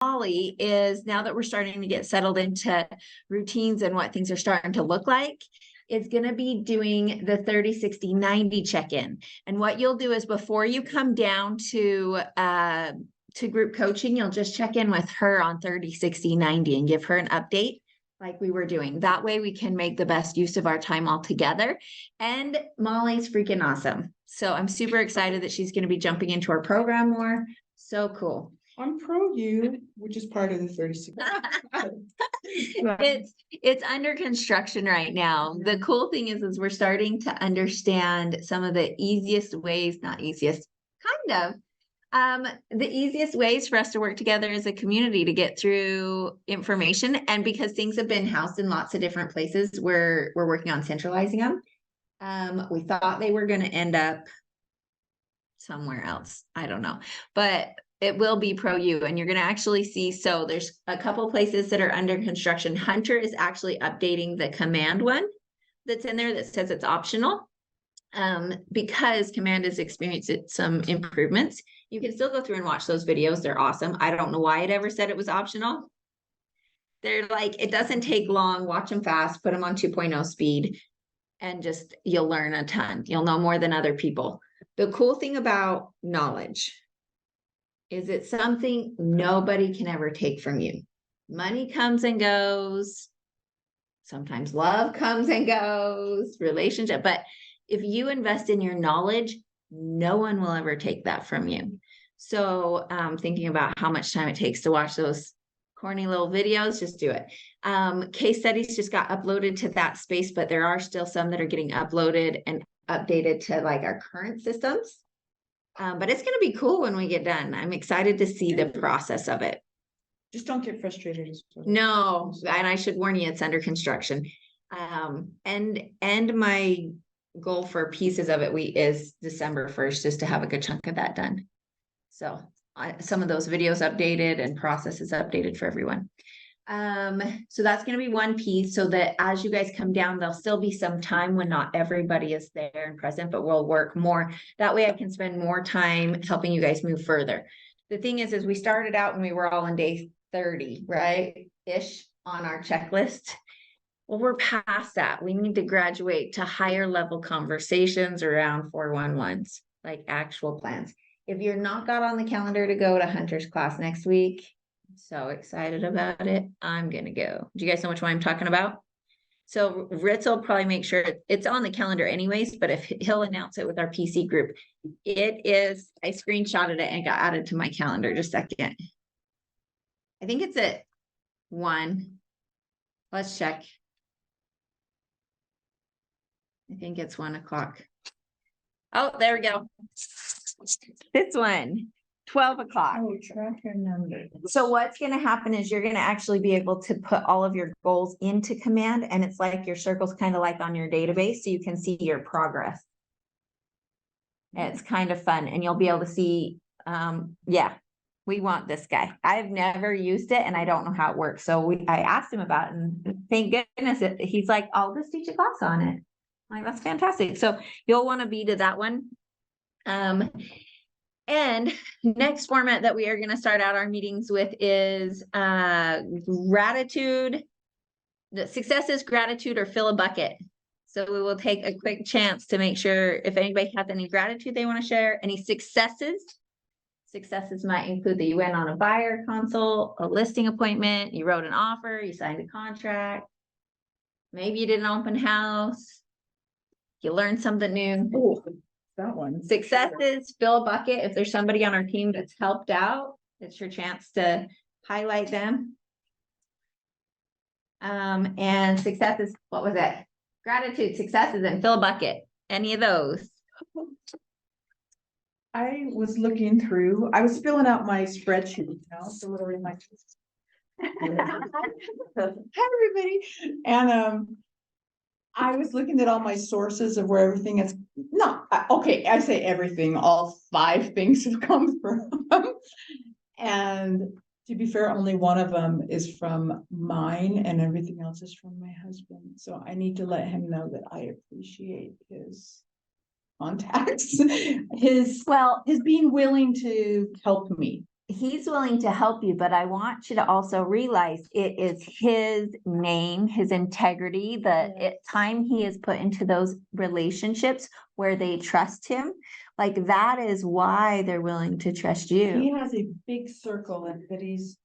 Molly is, now that we're starting to get settled into routines and what things are starting to look like, is going to be doing the 30, 60, 90 check-in. And what you'll do is before you come down to group coaching, you'll just check in with her on 30, 60, 90 and give her an update like we were doing. That way we can make the best use of our time all together. And Molly's freaking awesome. So I'm super excited that she's going to be jumping into our program more. So cool. I'm pro you, which is part of the 36. It's under construction right now. The cool thing is we're starting to understand some of the easiest ways, not easiest, kind of, the easiest ways for us to work together as a community to get through information. And because things have been housed in lots of different places, we're working on centralizing them. We thought they were going to end up somewhere else. I don't know, but it will be pro you, and you're going to actually see. So there's a couple places that are under construction. Hunter is actually updating the command one that's in there that says it's optional. Because command has experienced some improvements. You can still go through and watch those videos. They're awesome. I don't know why it ever said it was optional. They're like, it doesn't take long. Watch them fast, put them on 2.0 speed, and just, you'll learn a ton. You'll know more than other people. The cool thing about knowledge is it's something nobody can ever take from you. Money comes and goes. Sometimes love comes and goes, relationship. But if you invest in your knowledge, no one will ever take that from you. So thinking about how much time it takes to watch those corny little videos, just do it. Case studies just got uploaded to that space, but there are still some that are getting uploaded and updated to like our current systems. But it's going to be cool when we get done. I'm excited to see the process of it. Just don't get frustrated. No, and I should warn you, it's under construction. And my goal for pieces of it is December 1st, just to have a good chunk of that done. So some of those videos updated and processes updated for everyone. So that's going to be one piece, so that as you guys come down, there'll still be some time when not everybody is there and present, but we'll work more. That way I can spend more time helping you guys move further. The thing is we started out and we were all on day 30, right? Ish on our checklist. Well, we're past that. We need to graduate to higher level conversations around 411s, like actual plans. If you're not got on the calendar to go to Hunter's class next week, I'm so excited about it. I'm going to go. Do you guys know which one I'm talking about? So Ritz will probably make sure it's on the calendar anyways, but if he'll announce it with our PC group, it is, I screenshotted it and got added to my calendar. Just a second. I think it's at 1. Let's check. I think it's 1 o'clock. Oh, there we go. This one, 12 o'clock. Oh, track your numbers. So what's going to happen is you're going to actually be able to put all of your goals into command, and it's like your circle's kind of like on your database, so you can see your progress. And it's kind of fun, and you'll be able to see, yeah, we want this guy. I've never used it and I don't know how it works. So I asked him about it, and thank goodness he's like, I'll just teach a class on it. I'm like, that's fantastic. So you'll want to be to that one. And next format that we are going to start out our meetings with is gratitude. The success is gratitude or fill a bucket. So we will take a quick chance to make sure if anybody has any gratitude they want to share, any successes. Successes might include that you went on a buyer consult, a listing appointment, you wrote an offer, you signed a contract. Maybe you did an open house. You learned something new. Oh, that one. Successes, fill a bucket. If there's somebody on our team that's helped out, it's your chance to highlight them. And successes, what was it? Gratitude, successes, and fill a bucket. Any of those? I was looking through, I was filling out my spreadsheet, you know, so literally my. Hi, everybody. And I was looking at all my sources of where everything is. No, okay, I say everything, all 5 things have come from. And to be fair, only one of them is from mine and everything else is from my husband. So I need to let him know that I appreciate his contacts, his being willing to help me. he's willing to help you, but I want you to also realize it is his name, his integrity, time he has put into those relationships where they trust him. Like that is why they're willing to trust He you. has a big circle that he's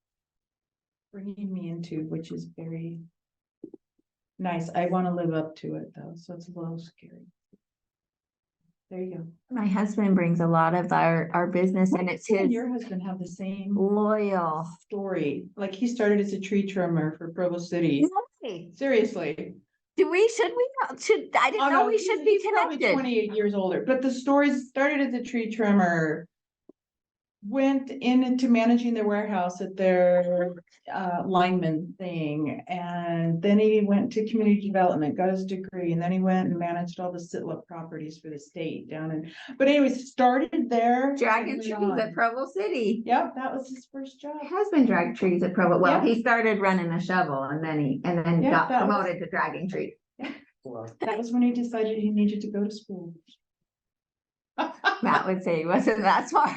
bringing me into, which is very nice. I want to live up to it though, so it's a little scary. There you go. My husband brings a lot of our business, and it's You and his your husband have the same loyal. story. Like he started as a tree trimmer for Provo City. Hey, Seriously. should we not, I didn't know we should be He's probably connected. 28 years older, but the story started as a tree trimmer. Went into managing their warehouse at their lineman thing, and then he went to community development, got his degree, and then he went and managed all the Sitla properties for the state down in. But anyways, started there. Dragging trees at Provo City. Yep, that was his first job. My husband dragged trees at Provo. Well, Yeah. he started running a shovel, and then Yeah, got that was- promoted to dragging trees. That was when he decided he needed to go to school. Matt would say he wasn't that smart.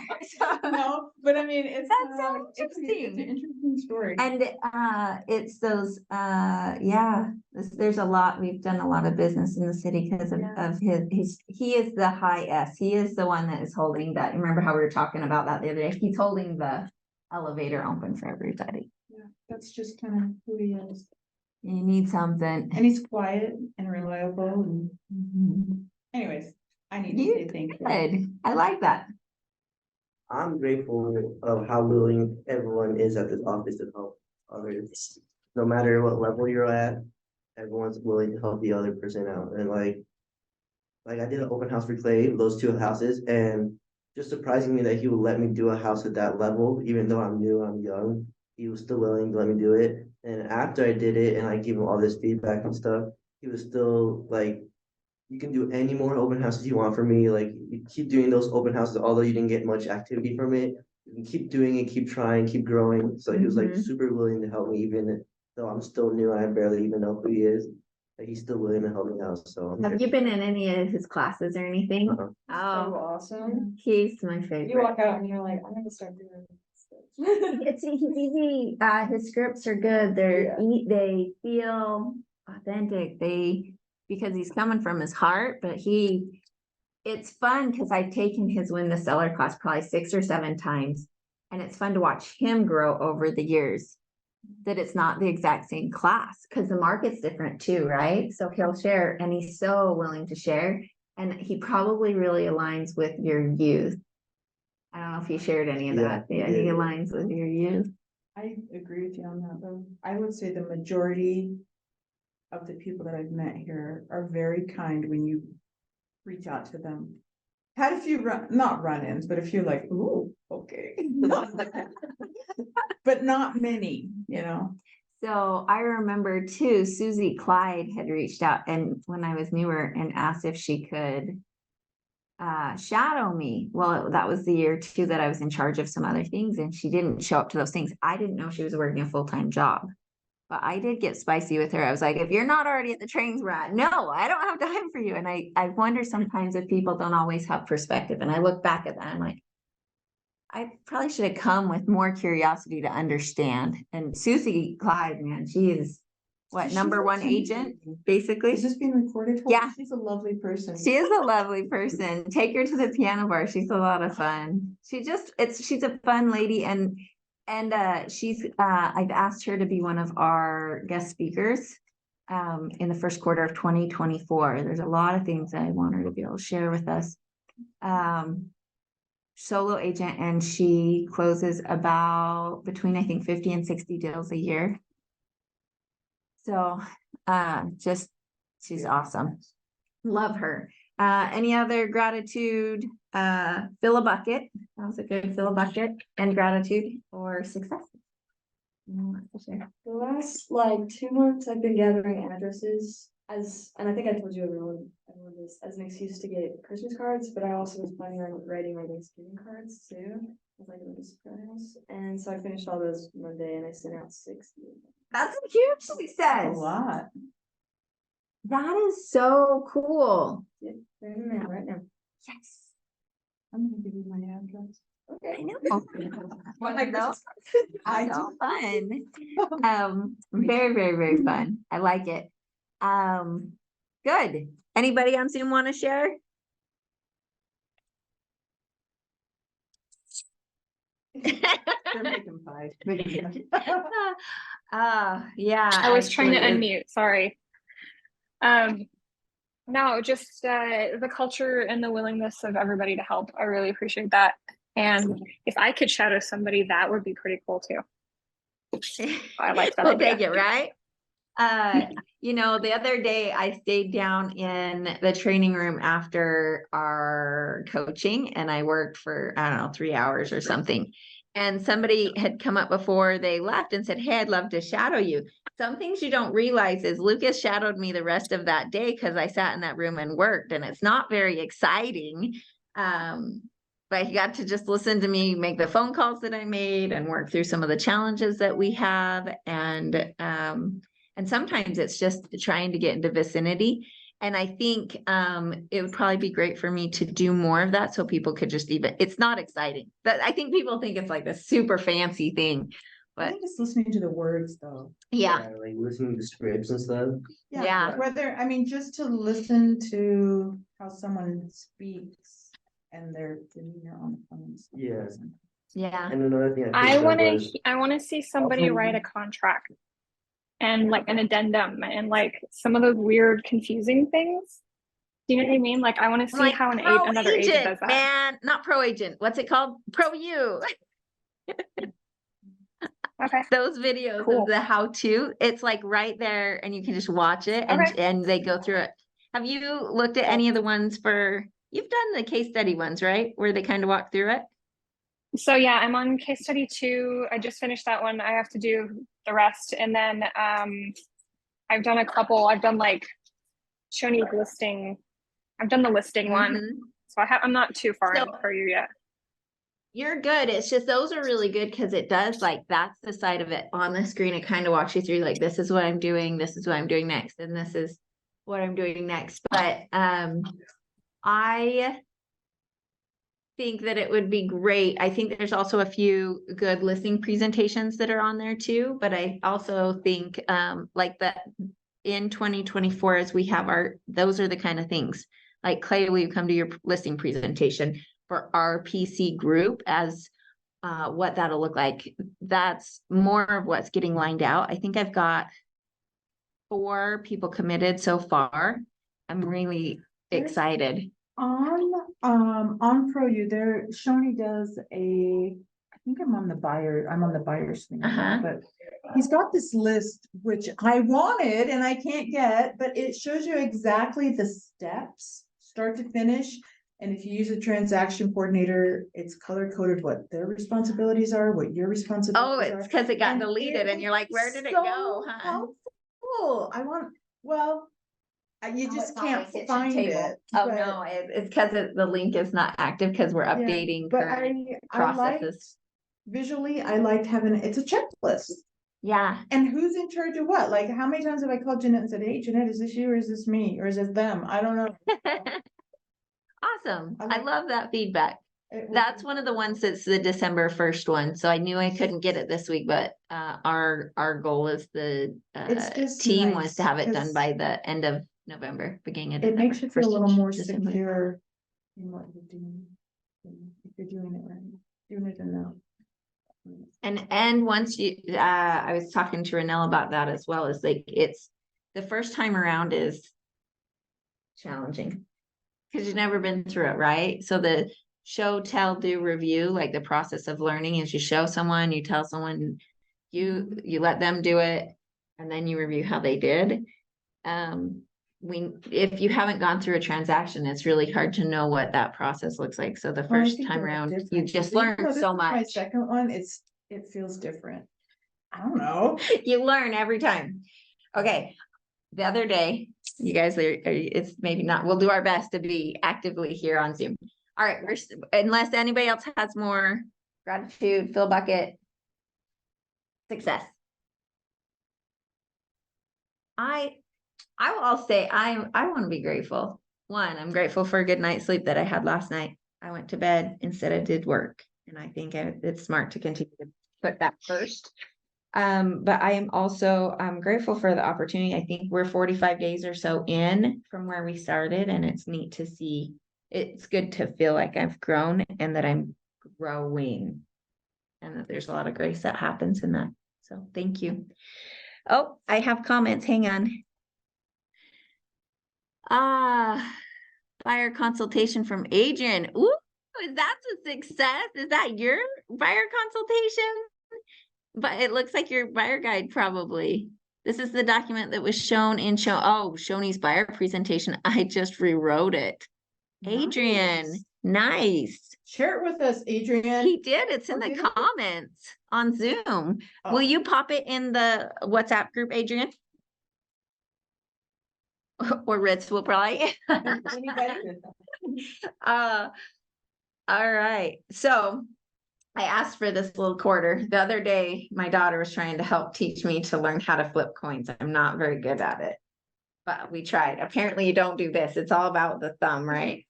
No, but I mean, it's That's so it's an interesting. interesting story. And it's those there's a lot, we've done a lot of business in the city because of his he is the high S. He is the one that is holding that. Remember how we were talking about that the other day? He's holding the elevator open for everybody. Yeah, that's just kind of who he is. You need something. And he's quiet and reliable and Mhm. anyways, I need to You say thank you. good. I like that. I'm grateful of how willing everyone is at this office to help others. No matter what level you're at, everyone's willing to help the other person out. And like I did an open house for Clay, those two houses, and just surprising me that he would let me do a house at that level, even though I'm new, I'm young. He was still willing to let me do it. And after I did it and I gave him all this feedback and stuff, he was still like, you can do any more open houses you want for me. Like you keep doing those open houses, although you didn't get much activity from it. You can keep doing it, keep trying, keep growing. So he was like Mhm. super willing to help me, even though I'm still new and I barely even know who he is. Like he's still willing to help me out. So I'm Have you been in any of his classes or anything? Uh-huh. Oh, awesome. he's my favorite. You walk out and you're like, I'm gonna start doing this. He's easy. His scripts are good. They feel authentic. Because he's coming from his heart, but it's fun because I've taken his Win the Seller class probably 6 or 7 times. And it's fun to watch him grow over the years. That it's not the exact same class because the market's different too, right? So he'll share, and he's so willing to share. And he probably really aligns with your youth. I don't know if he shared any of that. Yeah, he aligns with your youth. I agree with you on that though. I would say the majority of the people that I've met here are very kind when you reach out to them. Had a few not run-ins, but a few like, ooh, okay. But not many, you know. So I remember too, Susie Clyde had reached out and when I was newer and asked if she could shadow me. Well, that was the year too that I was in charge of some other things and she didn't show up to those things. I didn't know she was working a full-time job. But I did get spicy with her. I was like, if you're not already at the trainings we're at, no, I don't have time for you. And I wonder sometimes if people don't always have perspective. And I look back at that, I'm like, I probably should have come with more curiosity to understand. And Susie Clyde, man, she is what, number one agent, basically. Is this being recorded? Yeah. She's a lovely person. She is a lovely person. Take her to the piano bar. She's a lot of fun. She's a fun lady and she's I've asked her to be one of our guest speakers in the first quarter of 2024. There's a lot of things that I want her to be able to share with us. Solo agent, and she closes about between I think 50 and 60 deals a year. So she's awesome. Love her. Any other gratitude? Fill a bucket. That was a good fill a bucket and gratitude or success. The last like 2 months I've been gathering addresses and I think I told you everyone this as an excuse to get Christmas cards, but I also was planning on writing my Thanksgiving cards too. As like a little surprise. And so I finished all those Monday and I sent out 60. That's a huge success. That's a lot. That is so cool. Yeah, they're in the mail right now. Yes. I'm gonna give you my address. I know. What my know. Christmas I So do. fun. Very, very, very fun. I like it. Good. Anybody on Zoom want to share? They're making five. Yeah. I was trying to actually, unmute, sorry. No, just the culture and the willingness of everybody to help. I really appreciate that. And if I could shadow somebody, that would be pretty cool too. I like that We'll idea. take it, right? The other day I stayed down in the training room after our coaching and I worked for, I don't know, 3 hours or something. And somebody had come up before they left and said, "Hey, I'd love to shadow you." Some things you don't realize is Lucas shadowed me the rest of that day because I sat in that room and worked, and it's not very exciting. But he got to just listen to me make the phone calls that I made and work through some of the challenges that we have. And sometimes it's just trying to get into vicinity. And I think it would probably be great for me to do more of that so people could just it's not exciting. But I think people think it's like a super fancy thing. I But think it's listening to the words though. yeah, Like listening to scripts and stuff. Yeah. Whether, I mean, just to listen to how someone speaks and their demeanor on the phone. Yeah. yeah. And another thing I picked up want was- to. I want to see somebody write a contract and like an addendum and like some of those weird, confusing things. Do you know what I mean? Like I want to see Like how pro another agent does that. man, not pro agent. What's it called? Pro you. Okay. Those videos Cool. of the how-to, it's like right there and you can just watch it and, Okay. and they go through it. Have you looked at any of the ones you've done the case study ones, right? Where they kind of walk through it? So yeah, I'm on case study 2. I just finished that one. I have to do the rest, and then I've done a couple. I've done like Shoney's listing. I've done the listing one, Mhm. so I'm not too far So- in for you yet. You're good. It's just those are really good because it does like that's the side of it on the screen. It kind of walks you through like this is what I'm doing, this is what I'm doing next, and this is what I'm doing next. But I think that it would be great. I think there's also a few good listing presentations that are on there too. But I also think like that in 2024 as we have those are the kind of things like Clay, will you come to your listing presentation for our PC group as what that'll look like. That's more of what's getting lined out. I think I've got 4 people committed so far. I'm really excited. On ProU, Shoney does I think I'm on the buyer's thing, right now, but he's got this list, which I wanted and I can't get, but it shows you exactly the steps, start to finish. And if you use a transaction coordinator, it's color coded what their responsibilities are, what your Oh, responsibilities it's are. because it got And deleted and you're like, where did it so go? Huh? helpful. You just can't find it. Oh, but- no, it's because the link is not active because we're Yeah, updating But current I liked, processes. visually, I liked having, it's a checklist. Yeah. And who's in charge of what? Like, how many times have I called Jeanette and said, "Hey, Jeanette, is this you or is this me? Or is it them?" I don't know. Awesome. I I like- love that feedback. It was- That's one of the ones that's the December 1st one. So I knew I couldn't get it this week, but our goal is the It's just team nice was to have it done 'cause by the end of November, beginning of It December. makes you feel a 1st of little more December. secure in what you're doing. If you're doing it right, doing it enough. And once I was talking to Renelle about that as well, is like, it's the first time around is challenging. Cause you've never been through it, right? So the show, tell, do, review, like the process of learning is you show someone, you tell someone, you let them do it, and then you review how they did. If you haven't gone through a transaction, it's really hard to know what that process looks like. So the Well, I first think time they're around, you different. just See, learn this so is My much. second one, it feels different. I don't know. You learn every time. Okay, the other day, you guys it's maybe not, we'll do our best to be actively here on Zoom. All right, unless anybody else has more gratitude, fill bucket. Success. I'll say I want to be grateful. One, I'm grateful for a good night's sleep that I had last night. I went to bed instead of did work. And I think it's smart to continue to put that first. But I am also, grateful for the opportunity. I think we're 45 days or so in from where we started, and it's neat to see. It's good to feel like I've grown and that I'm growing. And that there's a lot of grace that happens in that. So thank you. Oh, I have comments. Hang on. Fire consultation from Adrian. Ooh, is that a success? Is that your fire consultation? But it looks like your buyer guide probably. This is the document that was shown in Shoney's buyer presentation. I just rewrote it. Adrian, nice. Share it with us, Adrian. He did. It's in Oh, the did he? comments on Zoom. Oh. Will you pop it in the WhatsApp group, Adrian? Or Ritz will probably. Anybody? All right. So I asked for this little quarter. The other day, my daughter was trying to help teach me to learn how to flip coins. I'm not very good at it, but we tried. Apparently you don't do this. It's all about the thumb, right?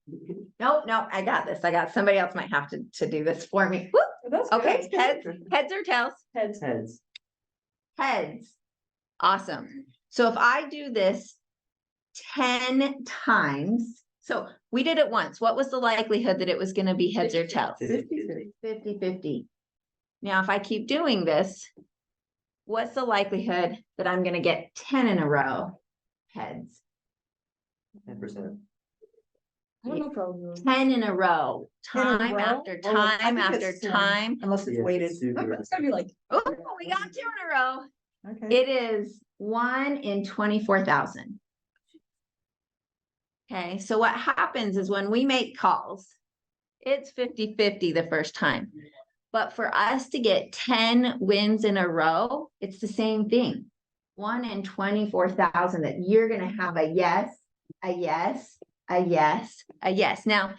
Nope, I got this. Somebody else might have to do this for me. Whoop. That's good. Okay, heads or tails? Heads. Heads. Heads. Awesome. So if I do this 10 times, so we did it once. What was the likelihood that it was going to be heads or tails? 50-50. 50-50. Now, if I keep doing this, what's the likelihood that I'm going to get 10 in a row heads? 10%. I have no problem. 10 in a row, 10 in a time row? after Oh, I time think after it's slim. time. Unless it's Yeah, weighted. super. It's gonna be like. Oh, we got 2 in a row. Okay. It is 1 in 24,000. Okay, so what happens is when we make calls, it's 50-50 the first time. But for us to get 10 wins in a row, it's the same thing. 1 in 24,000 that you're going to have a yes, a yes, a yes, a yes. Now,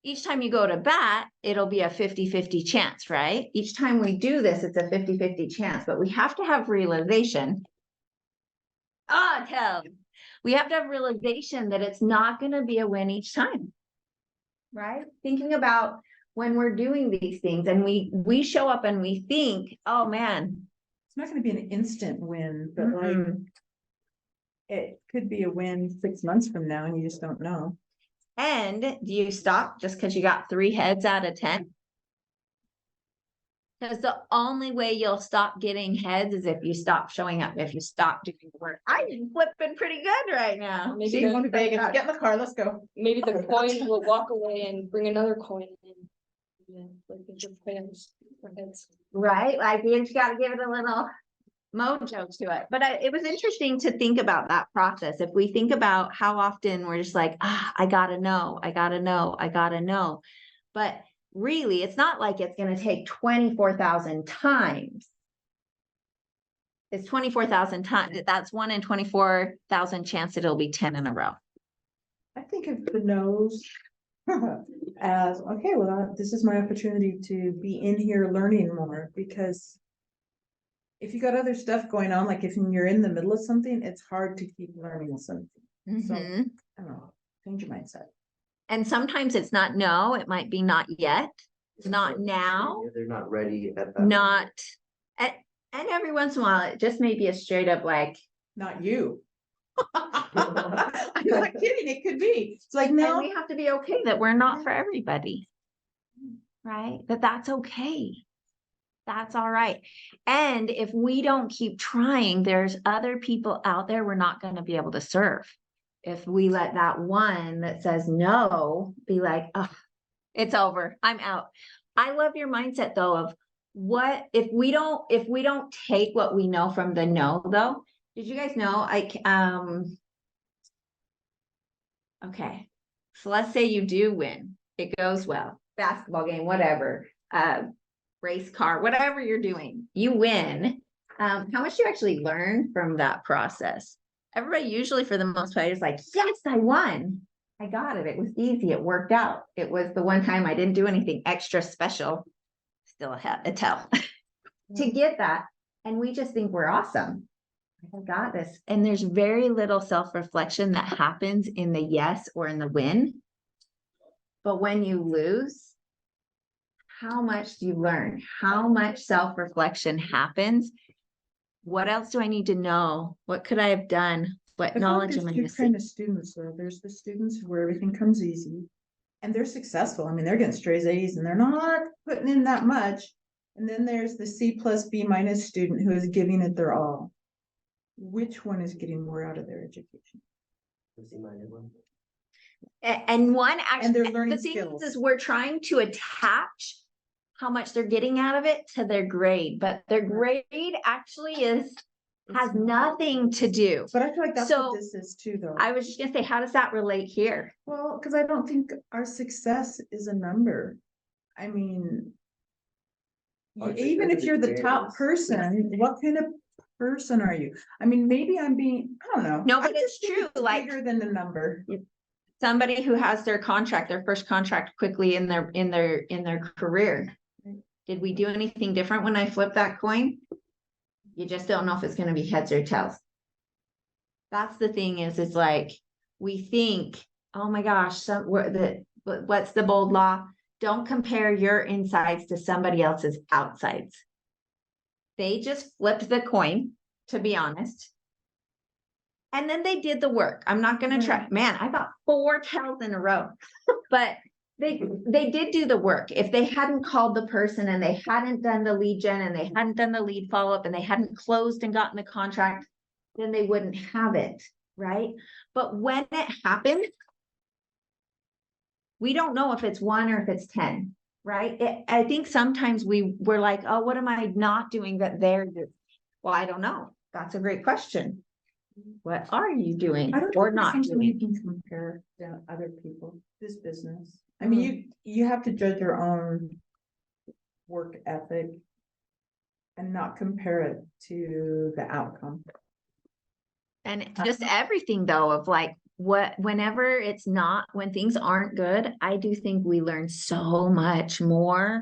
each time you go to bat, it'll be a 50-50 chance, right? Each time we do this, it's a 50-50 chance, but we have to have realization. We have to have realization that it's not going to be a win each time, right? Thinking about when we're doing these things and we show up and we think, oh man, It's not gonna be an instant win, but like. It could be a win 6 months from now and you just don't know. and do you stop just because you got 3 heads out of 10? Because the only way you'll stop getting heads is if you stop showing up, if you stop doing the work. I'm flipping pretty good right now. Maybe See, the, Vegas, get in the car, let's go. maybe the coin will walk away and bring another coin in. Yeah, like it's just coins for heads. Right? Like you just got to give it a little mojo to it. But it was interesting to think about that process. If we think about how often we're just like, I gotta know, I gotta know, I gotta know. But really, it's not like it's going to take 24,000 times. It's 24,000 times. That's 1 in 24,000 chance that it'll be 10 in a row. I think of the nose as, okay, well, this is my opportunity to be in here learning more, because if you got other stuff going on, like if you're in the middle of something, it's hard to keep learning something. So, Mhm. I don't know, change your mindset. And sometimes it's not no, it might be not yet, not now, Yeah, they're not ready at that. not, and every once in a while, it just may be a straight up like, Not you. I'm not kidding, it could be. It's like, and no, we have to be okay that we're not for everybody. Right? That that's okay. That's all right. And if we don't keep trying, there's other people out there we're not going to be able to serve. If we let that one that says no be like, oh, it's over, I'm out. I love your mindset though of what if we don't take what we know from the no though. Did you guys know okay, so let's say you do win, it goes well, basketball game, whatever, race car, whatever you're doing, you win. How much do you actually learn from that process? Everybody usually for the most part is like, yes, I won, I got it, it was easy, it worked out, it was the one time I didn't do anything extra special, still a tell to get that. And we just think we're awesome, I got this. And there's very little self-reflection that happens in the yes or in the win. But when you lose, how much do you learn? How much self-reflection happens? What else do I need to know? What could I have done? What I feel like knowledge there's am I two missing? kind of students, though. There's the students where everything comes easy and they're successful. I mean, they're getting straight A's and they're not putting in that much. And then there's the C+B- student who is giving it their all. Which one is getting more out of their education? The C-minded one. And one actually, they're the learning thing skills. is we're trying to attach how much they're getting out of it to their grade, but their grade actually has nothing to do. But I feel like that's So, what this is too, though. I was just gonna say, how does that relate here? Well, because I don't think our success is a number. I mean, Our even success if is you're the top experience. person, what kind of person are you? I mean, maybe I'm being, I don't know. No, I but it's just think true, like- bigger than the number. Somebody who has their first contract quickly in their career. Did we do anything different when I flipped that coin? You just don't know if it's gonna be heads or tails. That's the thing is like, we think, oh my gosh, what's the bold law? Don't compare your insides to somebody else's outsides. They just flipped the coin, to be honest. And then they did the work. I'm not gonna try, man, I got 4 tails in a row, but they did do the work. If they hadn't called the person and they hadn't done the lead gen and they hadn't done the lead follow-up and they hadn't closed and gotten the contract, then they wouldn't have it, right? But when it happened, we don't know if it's 1 or if it's 10, right? I think sometimes we're like, oh, what am I not doing that they're doing? Well, I don't know. That's a great question. What are you doing I don't or think not there's something doing? you can compare to other people, this business. I mean, you have to judge your own work ethic and not compare it to the outcome. And just everything though, of like whenever it's not, when things aren't good, I do think we learn so much more.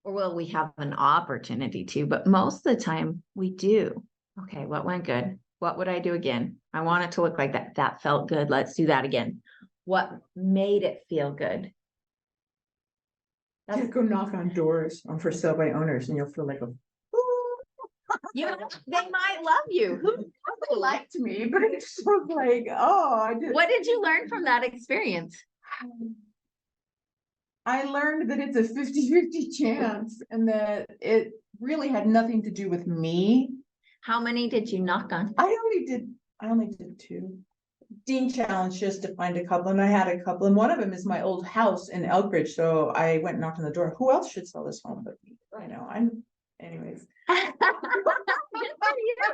Or will we have an opportunity to, but most of the time we do. Okay, what went good? What would I do again? I want it to look like that. That felt good. Let's do that again. What made it feel good? Just go knock on doors for sale by owners and you'll feel like They might love you. Who liked me, but it's so like, oh, I did. What did you learn from that experience? I learned that it's a 50-50 chance and that it really had nothing to do with me. How many did you knock on? I only did 2. Dean challenged just to find a couple and I had a couple and one of them is my old house in Elkridge. So I went and knocked on the door. Who else should sell this home but me? I know, anyways. Good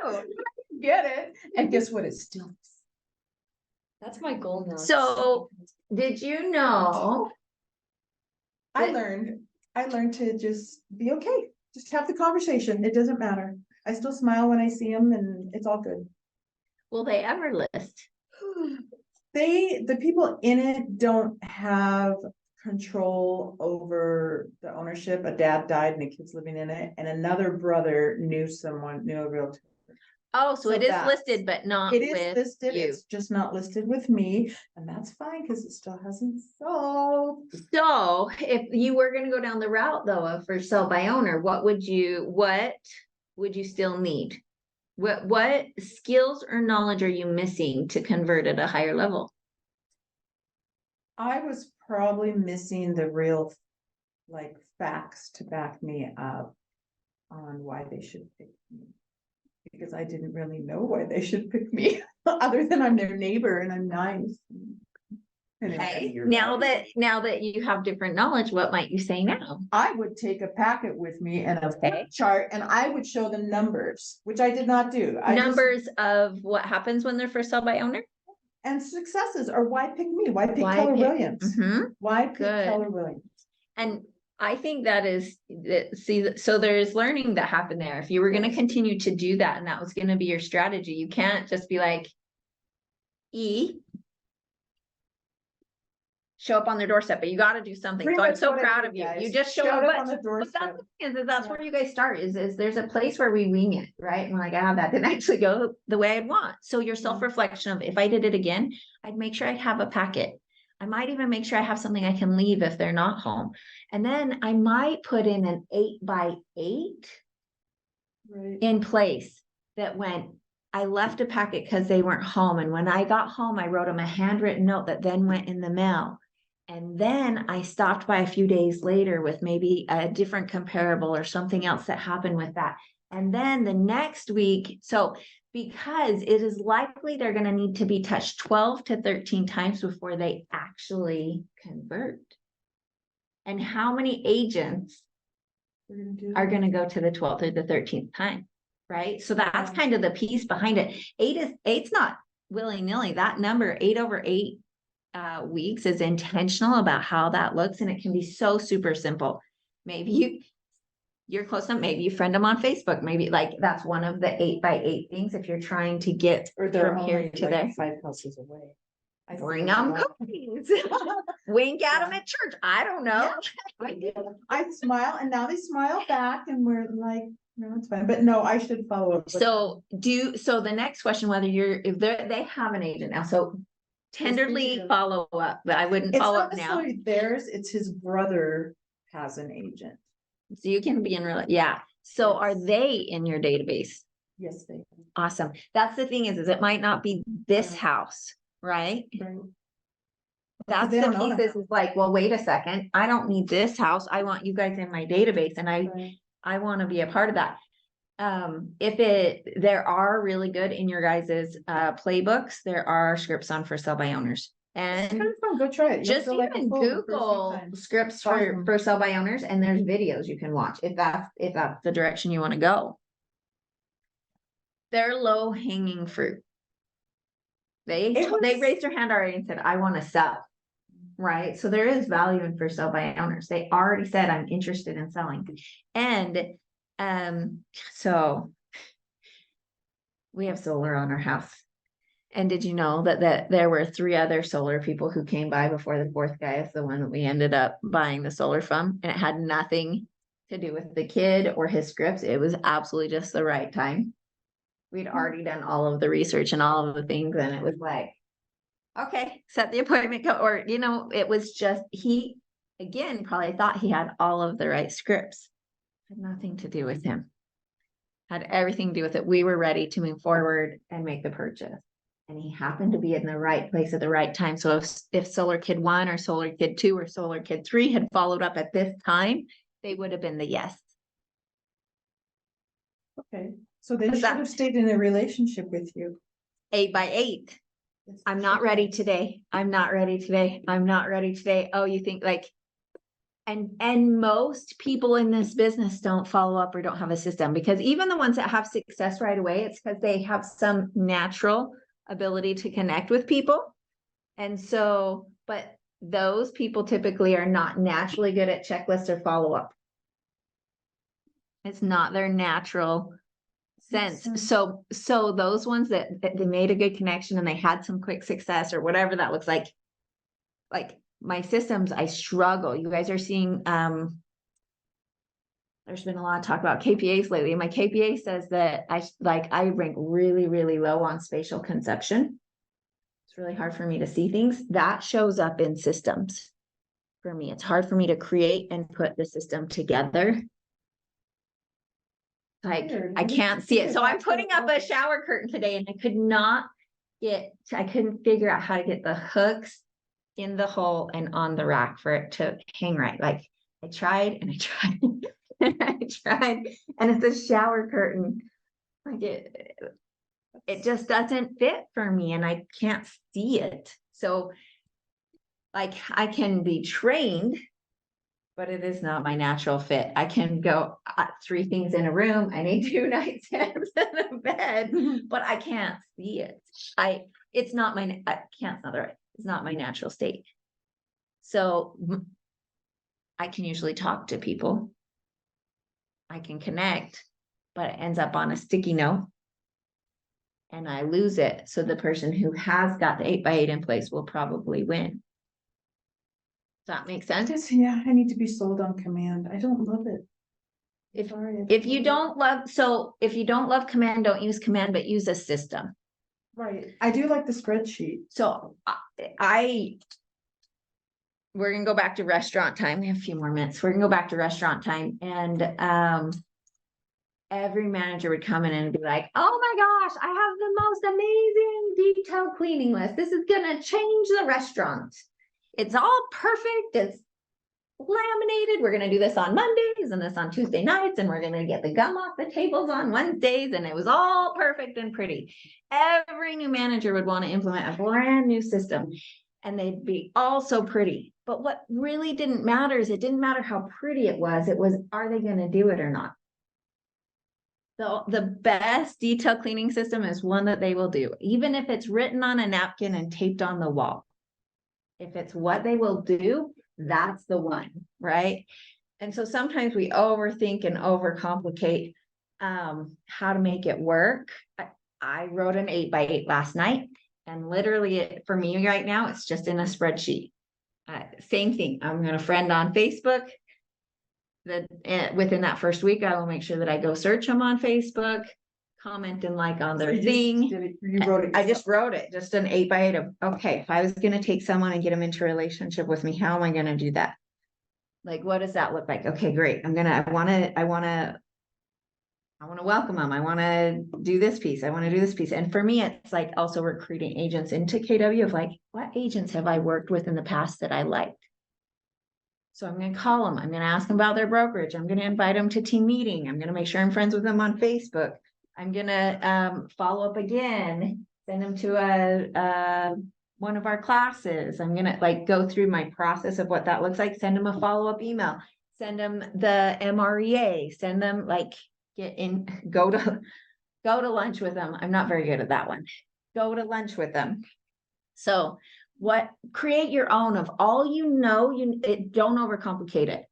for you. Get it. And guess what? It's still. That's my goal now. So, did you know? I learned to just be okay. Just have the conversation. It doesn't matter. I still smile when I see them and it's all good. Will they ever list? The people in it don't have control over the ownership. A dad died and a kid's living in it. And another brother knew a realtor. Oh, so So it is that's- listed, but not It is with listed, you. it's just not listed with me, and that's fine, because it still hasn't sold. So if you were gonna go down the route though of for sell by owner, what would you still need? What skills or knowledge are you missing to convert at a higher level? I was probably missing the real, facts to back me up on why they should pick me. Because I didn't really know why they should pick me, other than I'm their neighbor and I'm nice. Anyway, Okay, now that you have different knowledge, what might you say now? I would take a packet with me and a Okay. flip chart and I would show them numbers, which I did not do. Numbers of what happens when they're for sell by owner? And successes, or why pick me? Why pick Why Keller pick- Williams? Mhm. Why pick Good. Keller Williams? And I think so there's learning that happened there. If you were gonna continue to do that and that was gonna be your strategy, you can't just be like, show up on their doorstep, but you gotta do something. Pretty So I'm much so what I proud did, of you. guys. You just show Showed up. on the But doorstep. that's where you guys start is there's a place where we wing it, right? And we're like, that didn't actually go the way I'd want. So your self-reflection of if I did it again, I'd make sure I'd have a packet. I might even make sure I have something I can leave if they're not home. And then I might put in an 8x8 Right. in place that went, I left a packet because they weren't home. And when I got home, I wrote them a handwritten note that then went in the mail. And then I stopped by a few days later with maybe a different comparable or something else that happened with that. And then the next week, so because it is likely they're going to need to be touched 12 to 13 times before they actually convert. And how many agents We're gonna do are that. going to go to the 12th or the 13th time, right? So that's kind of the piece behind it. Eight's not willy-nilly. That number 8/8 weeks is intentional about how that looks, and it can be so super simple. Maybe you're close enough, maybe you friend them on Facebook, maybe like that's one of the 8x8 things if you're trying to get Or they're from here only to like there. 5 houses away. I Bring think them about- cookies, wink at them at church. I don't know. I smile and now they smile back and we're like, no, it's fine, but no, I should follow up. with So the next question, whether if they have an agent now, so tenderly to- follow up, but I wouldn't It's follow not up now. necessarily theirs, it's his brother has an agent. So you can be in real, yeah. So are Yes. they in your database? Yes, they. Awesome. That's the thing is it might not be this Right. house, right? Right. That's they the don't own a piece is like, well, wait a second, I don't need this house. I want you guys in my database and I want to be a part of that. There are really good in your guys's playbooks, there are scripts on for sale by owners. It's kind And of fun, go try it. You'll just feel like a even fool the first few Google times. scripts Awesome. for sale by owners, and there's videos you can watch if that's the direction you want to go. They're low hanging fruit. They was- raised their hand already and said, I want to sell. Right? So there is value in for sale by owners. They already said, I'm interested in selling. And so we have solar on our house. And did you know that there were 3 other solar people who came by before the 4th guy is the one that we ended up buying the solar from? And it had nothing to do with the kid or his scripts. It was absolutely just the right time. We'd already done all of the research and all of the things, and it was like, okay, set the appointment, or, it was just, he, again, probably thought he had all of the right scripts. Had nothing to do with him. Had everything to do with it. We were ready to move forward and make the purchase. And he happened to be in the right place at the right time. So if Solar Kid 1 or Solar Kid 2 or Solar Kid 3 had followed up at this time, they would have been the yes. Okay, so they Is should that- have stayed in a relationship with you. 8x8. I'm not ready today. I'm not ready today. I'm not ready today. Oh, you think like, and most people in this business don't follow up or don't have a system, because even the ones that have success right away, it's because they have some natural ability to connect with people. And so, but those people typically are not naturally good at checklists or follow up. It's not their natural Makes sense. sense. So those ones that they made a good connection and they had some quick success or whatever that looks like my systems, I struggle. You guys are seeing, there's been a lot of talk about KPAs lately. My KPA says that I rank really, really low on spatial conception. It's really hard for me to see things. That shows up in systems. For me, it's hard for me to create and put the system together. Like, Weird. I Maybe can't it's see it. because So I'm that's putting what up a happens. shower curtain today and I couldn't figure out how to get the hooks in the hole and on the rack for it to hang right. Like I tried and I tried and I tried, and it's a shower curtain. Like it just doesn't fit for me and I can't see it. So like I can be trained, but it is not my natural fit. I can go 3 things in a room. I need 2 nightstands and a bed, but I can't see it. It's not my, it's not my natural state. So I can usually talk to people. I can connect, but it ends up on a sticky note and I lose it. So the person who has got the 8x8 in place will probably win. Does that make sense? Yeah, I need to be sold on command. I don't love it. If Sorry, I If you love if you don't love command, don't use command, but use a system. it. Right, I do like the spreadsheet. So I we're gonna go back to restaurant time. We have a few more minutes. We're gonna go back to restaurant time and every manager would come in and be like, oh my gosh, I have the most amazing detailed cleaning list. This is gonna change the restaurant. It's all perfect. It's laminated. We're gonna do this on Mondays and this on Tuesday nights, and we're gonna get the gum off the tables on Wednesdays, and it was all perfect and pretty. Every new manager would want to implement a brand new system, and they'd be all so pretty. But what really didn't matter is it didn't matter how pretty it was, are they gonna do it or not? The best detailed cleaning system is one that they will do, even if it's written on a napkin and taped on the wall. If it's what they will do, that's the one, right? And so sometimes we overthink and overcomplicate how to make it work. I wrote an 8x8 last night, and literally for me right now, it's just in a spreadsheet. Same thing. I'm going to friend on Facebook. Within that first week, I will make sure that I go search them on Facebook, comment and like on their thing. You wrote it. I just wrote it, just an 8x8 of, okay, if I was gonna take someone and get them into a relationship with me, how am I gonna do that? Like, what does that look like? Okay, great. I wanna welcome them. I wanna do this piece. I wanna do this piece. And for me, it's like also recruiting agents into KW of like, what agents have I worked with in the past that I liked? So I'm gonna call them. I'm gonna ask them about their brokerage. I'm gonna invite them to team meeting. I'm gonna make sure I'm friends with them on Facebook. I'm gonna follow up again, send them to one of our classes. I'm gonna like go through my process of what that looks like, send them a follow-up email, send them the MREA, send them like go to lunch with them. I'm not very good at that one. Go to lunch with them. So create your own of all don't overcomplicate it.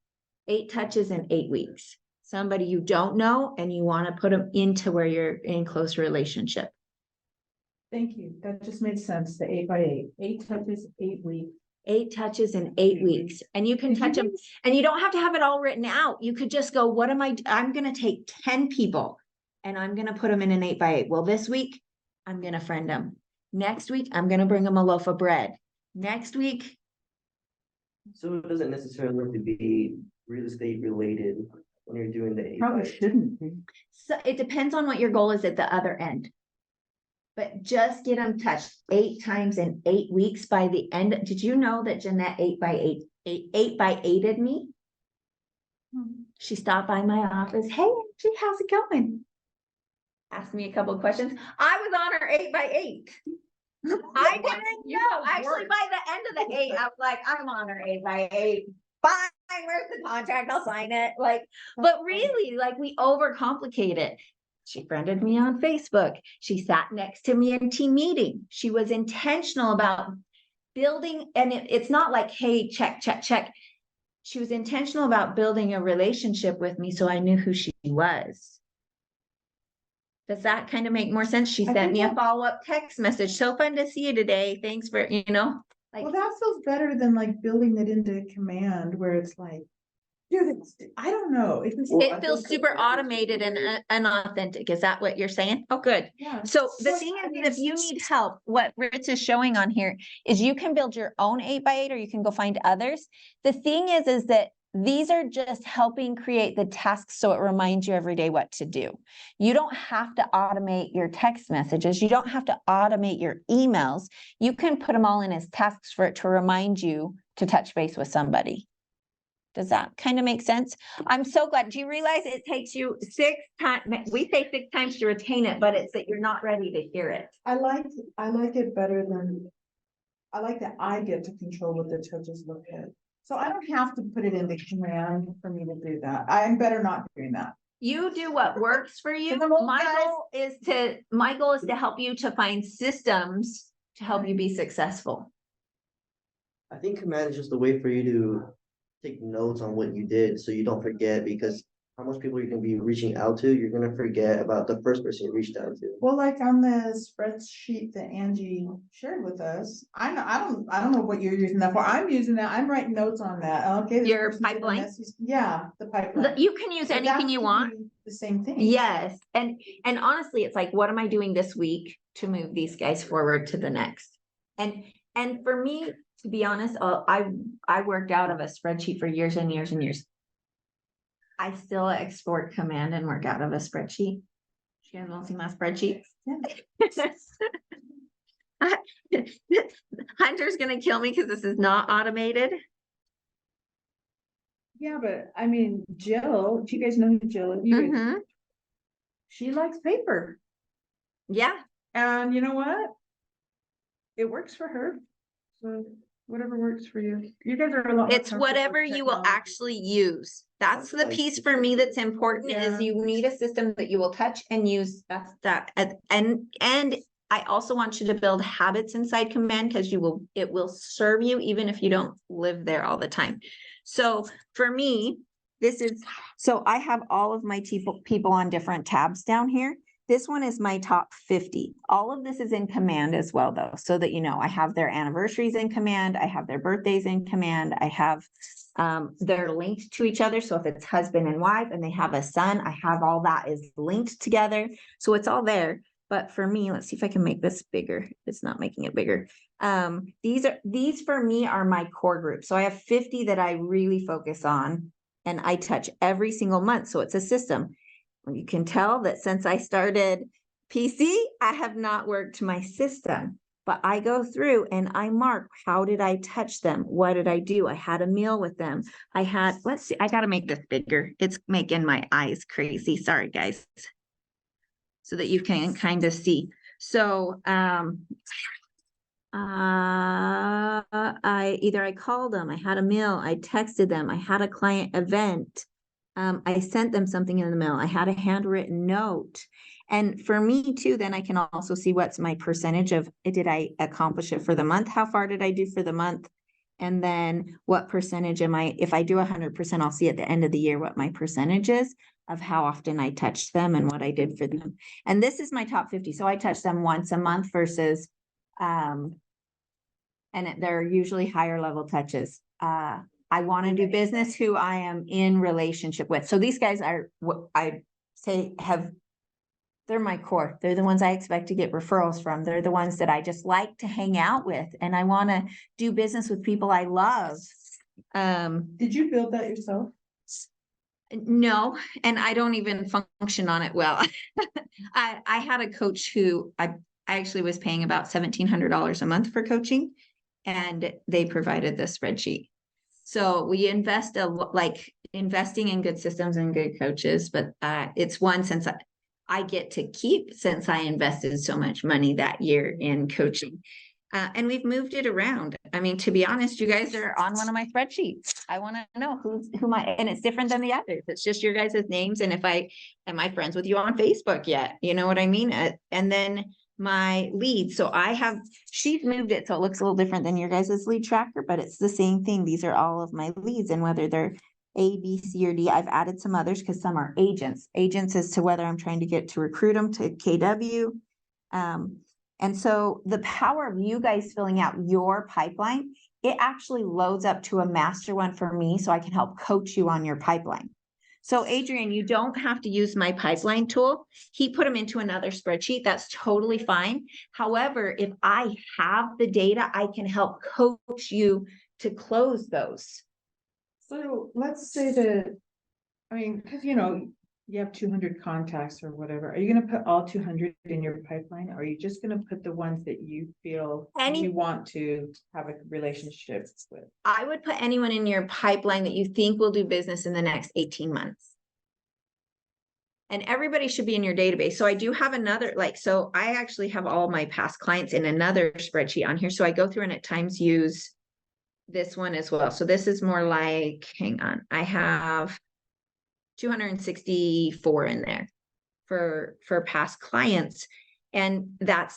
8 touches in 8 weeks. Somebody you don't know and you want to put them into where you're in close relationship. Thank you. That just made sense. The 8x8, 8 touches, 8 weeks. 8 touches in 8 weeks, and you can touch them, and you don't have to have it all written out. You could just go, I'm going to take 10 people and I'm going to put them in an 8x8. Well, this week I'm going to friend them. Next week, I'm going to bring them a loaf of bread. Next week. So it doesn't necessarily have to be real estate related when you're doing the. Probably shouldn't be. So it depends on what your goal is at the other end. But just get them touched 8 times in 8 weeks by the end. Did you know that Jeanette 8x8'd me? She stopped by my office. Hey, Angie, how's it going? Asked me a couple of questions. I was on her 8x8. I didn't know. Actually, by the end of the 8, I was like, I'm on her 8x8. Fine, where's the contract? I'll sign it. But really, we overcomplicate it. She friended me on Facebook. She sat next to me in team meeting. She was intentional about building, and it's not like, hey, check, check, check. She was intentional about building a relationship with me so I knew who she was. Does that kind of make more sense? She sent me a follow-up text message. So fun to see you today. Thanks for, well, that feels better than building it into command where it's like, do this. I don't know. It feels super automated and authentic. Is that what you're saying? Oh, good. Yeah. So the thing is, if you need help, what Ritz is showing on here is you can build your own 8x8 or you can go find others. The thing is that these are just helping create the tasks so it reminds you every day what to do. You don't have to automate your text messages. You don't have to automate your emails. You can put them all in as tasks for it to remind you to touch base with somebody. Does that kind of make sense? I'm so glad. Do you realize it takes you 6 times? We say 6 times to retain it, but it's that you're not ready to hear it. I like it better than, I like that I get to control what the touches look at. So I don't have to put it into command for me to do that. I'm better not doing that. You do what works for you. My goal is to help you to find systems to help you be successful. I think command is just a way for you to take notes on what you did so you don't forget, because how much people you're going to be reaching out to, you're going to forget about the first person you reached out to. Well, on the spreadsheet that Angie shared with us, I don't know what you're using that for. I'm using that. I'm writing notes on that. Okay. Your pipeline. Yeah, the pipeline. You can use anything you want. The same thing. Yes. And honestly, it's like, what am I doing this week to move these guys forward to the next? And And for me, to be honest, I worked out of a spreadsheet for years and years and years. I still export command and work out of a spreadsheet. You guys don't see my spreadsheet? Hunter's gonna kill me because this is not automated. Yeah, but I mean, Jill, do you guys know who Jill is? You guys- Mhm. She likes paper. Yeah, And you know what? It works for her. So whatever works for you. You guys are a lot. more it's comfortable whatever with you will technology. actually use. That's the piece for me that's important Yeah. is you need a system that you will touch and use. That's that. And I also want you to build habits inside command because it will serve you even if you don't live there all the time. So for me, so I have all of my people on different tabs down here. This one is my top 50. All of this is in command as well, though, so that you know, I have their anniversaries in command, I have their birthdays in command, I have they're linked to each other. So if it's husband and wife and they have a son, I have all that is linked together. So it's all there. But for me, let's see if I can make this bigger. It's not making it bigger. These for me are my core group. So I have 50 that I really focus on and I touch every single month. So it's a system. You can tell that since I started PC, I have not worked my system, but I go through and I mark, how did I touch them? What did I do? I had a meal with them. Let's see, I got to make this bigger. It's making my eyes crazy. Sorry, guys. So that you can kind of see. So, I called them, I had a meal, I texted them, I had a client event. I sent them something in the mail. I had a handwritten note. And for me too, then I can also see what's my percentage of, did I accomplish it for the month? How far did I do for the month? And then what percentage if I do 100%, I'll see at the end of the year what my percentage is of how often I touched them and what I did for them. And this is my top 50. So I touch them once a month versus, and they're usually higher level touches. I want to do business who I am in relationship with. So these guys are what I say they're my core. They're the ones I expect to get referrals from. They're the ones that I just like to hang out with. And I want to do business with people I love. Did you build that yourself? No, and I don't even function on it well. I had a coach who I actually was paying about $1,700 a month for coaching, and they provided the spreadsheet. So we investing in good systems and good coaches, but it's one since I get to keep since I invested so much money that year in coaching. And we've moved it around. I mean, to be honest, you guys are on one of my spreadsheets. I want to know and it's different than the others. It's just your guys' names. And am I friends with you on Facebook yet? You know what I mean? And then my leads. So she's moved it. So it looks a little different than your guys' lead tracker, but it's the same thing. These are all of my leads, and whether they're A, B, C, or D, I've added some others because some are agents. Agents as to whether I'm trying to get to recruit them to KW. And so the power of you guys filling out your pipeline, it actually loads up to a master one for me so I can help coach you on your pipeline. So Adrian, you don't have to use my pipeline tool. He put them into another spreadsheet. That's totally fine. However, if I have the data, I can help coach you to close those. So let's say that, I mean, because you have 200 contacts or whatever. Are you going to put all 200 in your pipeline? Or are you just going to put the ones that you feel you want to have a relationship with? I would put anyone in your pipeline that you think will do business in the next 18 months. And everybody should be in your database. So I do have another, so I actually have all my past clients in another spreadsheet on here. So I go through and at times use this one as well. So this is more like, hang on, I have 264 in there for past clients. And that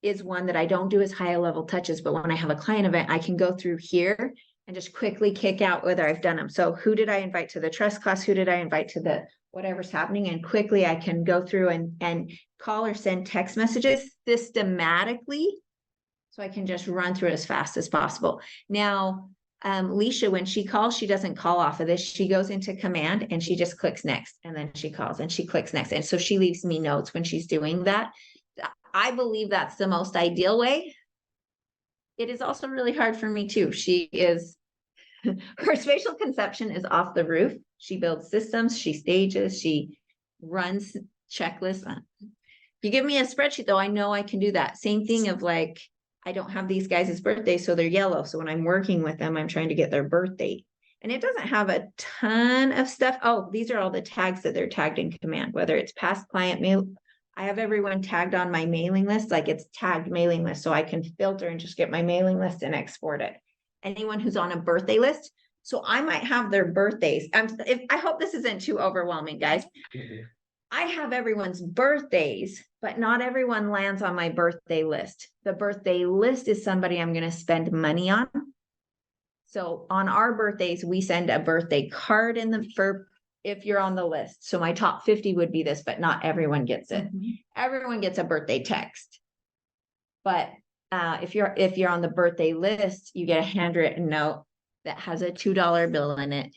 is one that I don't do as high a level touches, but when I have a client event, I can go through here and just quickly kick out whether I've done them. So who did I invite to the trust class? Who did I invite to the whatever's happening? And quickly I can go through and call or send text messages systematically. So I can just run through it as fast as possible. Now, Leisha, when she calls, she doesn't call off of this. She goes into command and she just clicks next, and then she calls and she clicks next. And so she leaves me notes when she's doing that. I believe that's the most ideal way. it is also really hard for me too. She is, her spatial conception is off the roof. She builds systems, she stages, she runs checklists. You give me a spreadsheet though, I know I can do that. Same thing of like, I don't have these guys' birthdays, so they're yellow. So when I'm working with them, I'm trying to get their birth date. And it doesn't have a ton of stuff. Oh, these are all the tags that they're tagged in command, whether it's past client mail. I have everyone tagged on my mailing list, like it's tagged mailing list, so I can filter and just get my mailing list and export it. Anyone who's on a birthday list, so I might have their birthdays. I hope this isn't too overwhelming, guys. I have everyone's birthdays, but not everyone lands on my birthday list. The birthday list is somebody I'm going to spend money on. So on our birthdays, we send a birthday card for if you're on the list. So my top 50 would be this, but not everyone gets it. Everyone gets a birthday text. But if you're on the birthday list, you get a handwritten note that has a $2 bill in it.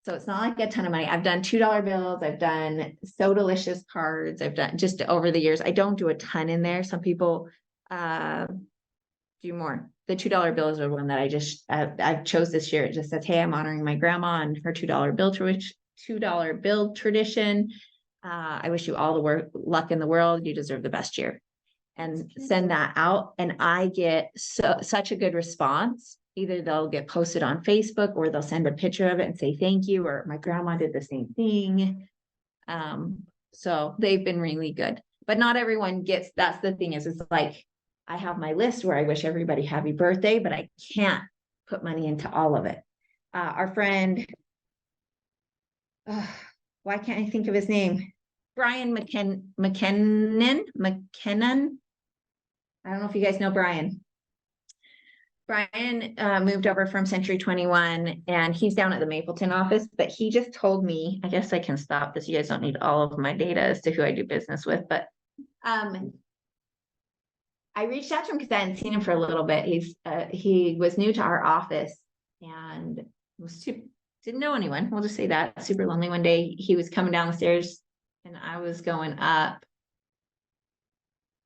So it's not like a ton of money. I've done $2 bills. I've done So Delicious cards. I've done just over the years. I don't do a ton in there. Some people do more. The $2 bills are one that I chose this year. It just says, hey, I'm honoring my grandma and her $2 bill tradition. I wish you all the luck in the world. You deserve the best year. And send that out. And I get such a good response. Either they'll get posted on Facebook or they'll send a picture of it and say thank you, or my grandma did the same thing. So they've been really good, but not everyone gets, that's the thing is, it's like, I have my list where I wish everybody happy birthday, but I can't put money into all of it. Our friend, why can't I think of his name? Brian McKinnon. I don't know if you guys know Brian. Brian moved over from Century 21 and he's down at the Mapleton office, but he just told me, I guess I can stop this. You guys don't need all of my data as to who I do business with, but I reached out to him because I hadn't seen him for a little bit. He was new to our office and didn't know anyone. We'll just say that. Super lonely. One day he was coming down the stairs and I was going up.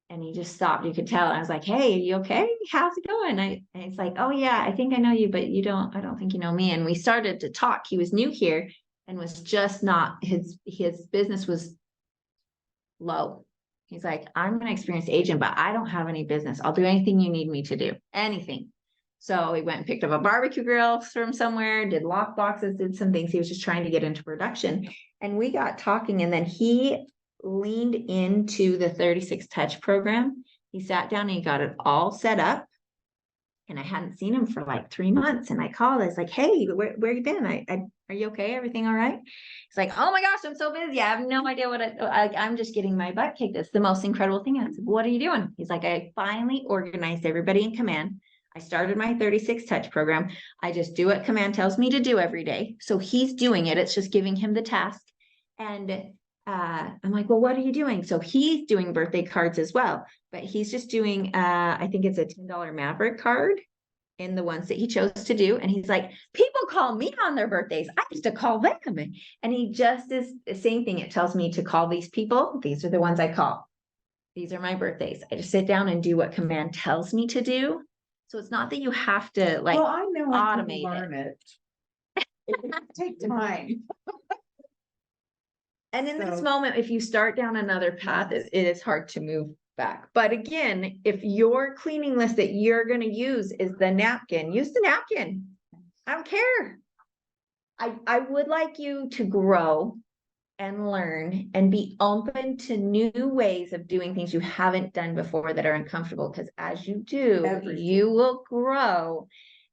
And he just stopped. You could tell. I was like, hey, are you okay? How's it going? And it's like, oh yeah, I think I know you, but I don't think you know me. And we started to talk. He was new here and was just not, his business was low. He's like, I'm an experienced agent, but I don't have any business. I'll do anything you need me to do. Anything. So he went and picked up a barbecue grill from somewhere, did lock boxes, did some things. He was just trying to get into production. And we got talking and then he leaned into the 36 touch program. He sat down and he got it all set up. And I hadn't seen him for like 3 months. And I called, I was like, hey, where you been? Are you okay? Everything all right? He's like, oh my gosh, I'm so busy. I have no idea what I'm just getting my butt kicked. It's the most incredible thing. I said, what are you doing? He's like, I finally organized everybody in command. I started my 36 touch program. I just do what command tells me to do every day. So he's doing it. It's just giving him the task. And I'm like, well, what are you doing? So he's doing birthday cards as well, but he's just doing, I think it's a $10 Maverick card in the ones that he chose to do. And he's like, people call me on their birthdays. I used to call them. And he just is the same thing. It tells me to call these people. These are the ones I call. These are my birthdays. I just sit down and do what command tells me to do. So it's not that you have to like Well, I know I can automate learn it. It would take time. And in this So- moment, if you start down another path, it is hard to move back. But again, if your cleaning list that you're going to use is the napkin, use the napkin. I don't care. I would like you to grow and learn and be open to new ways of doing things you haven't done before that are uncomfortable. Because as you do, Everything. you will grow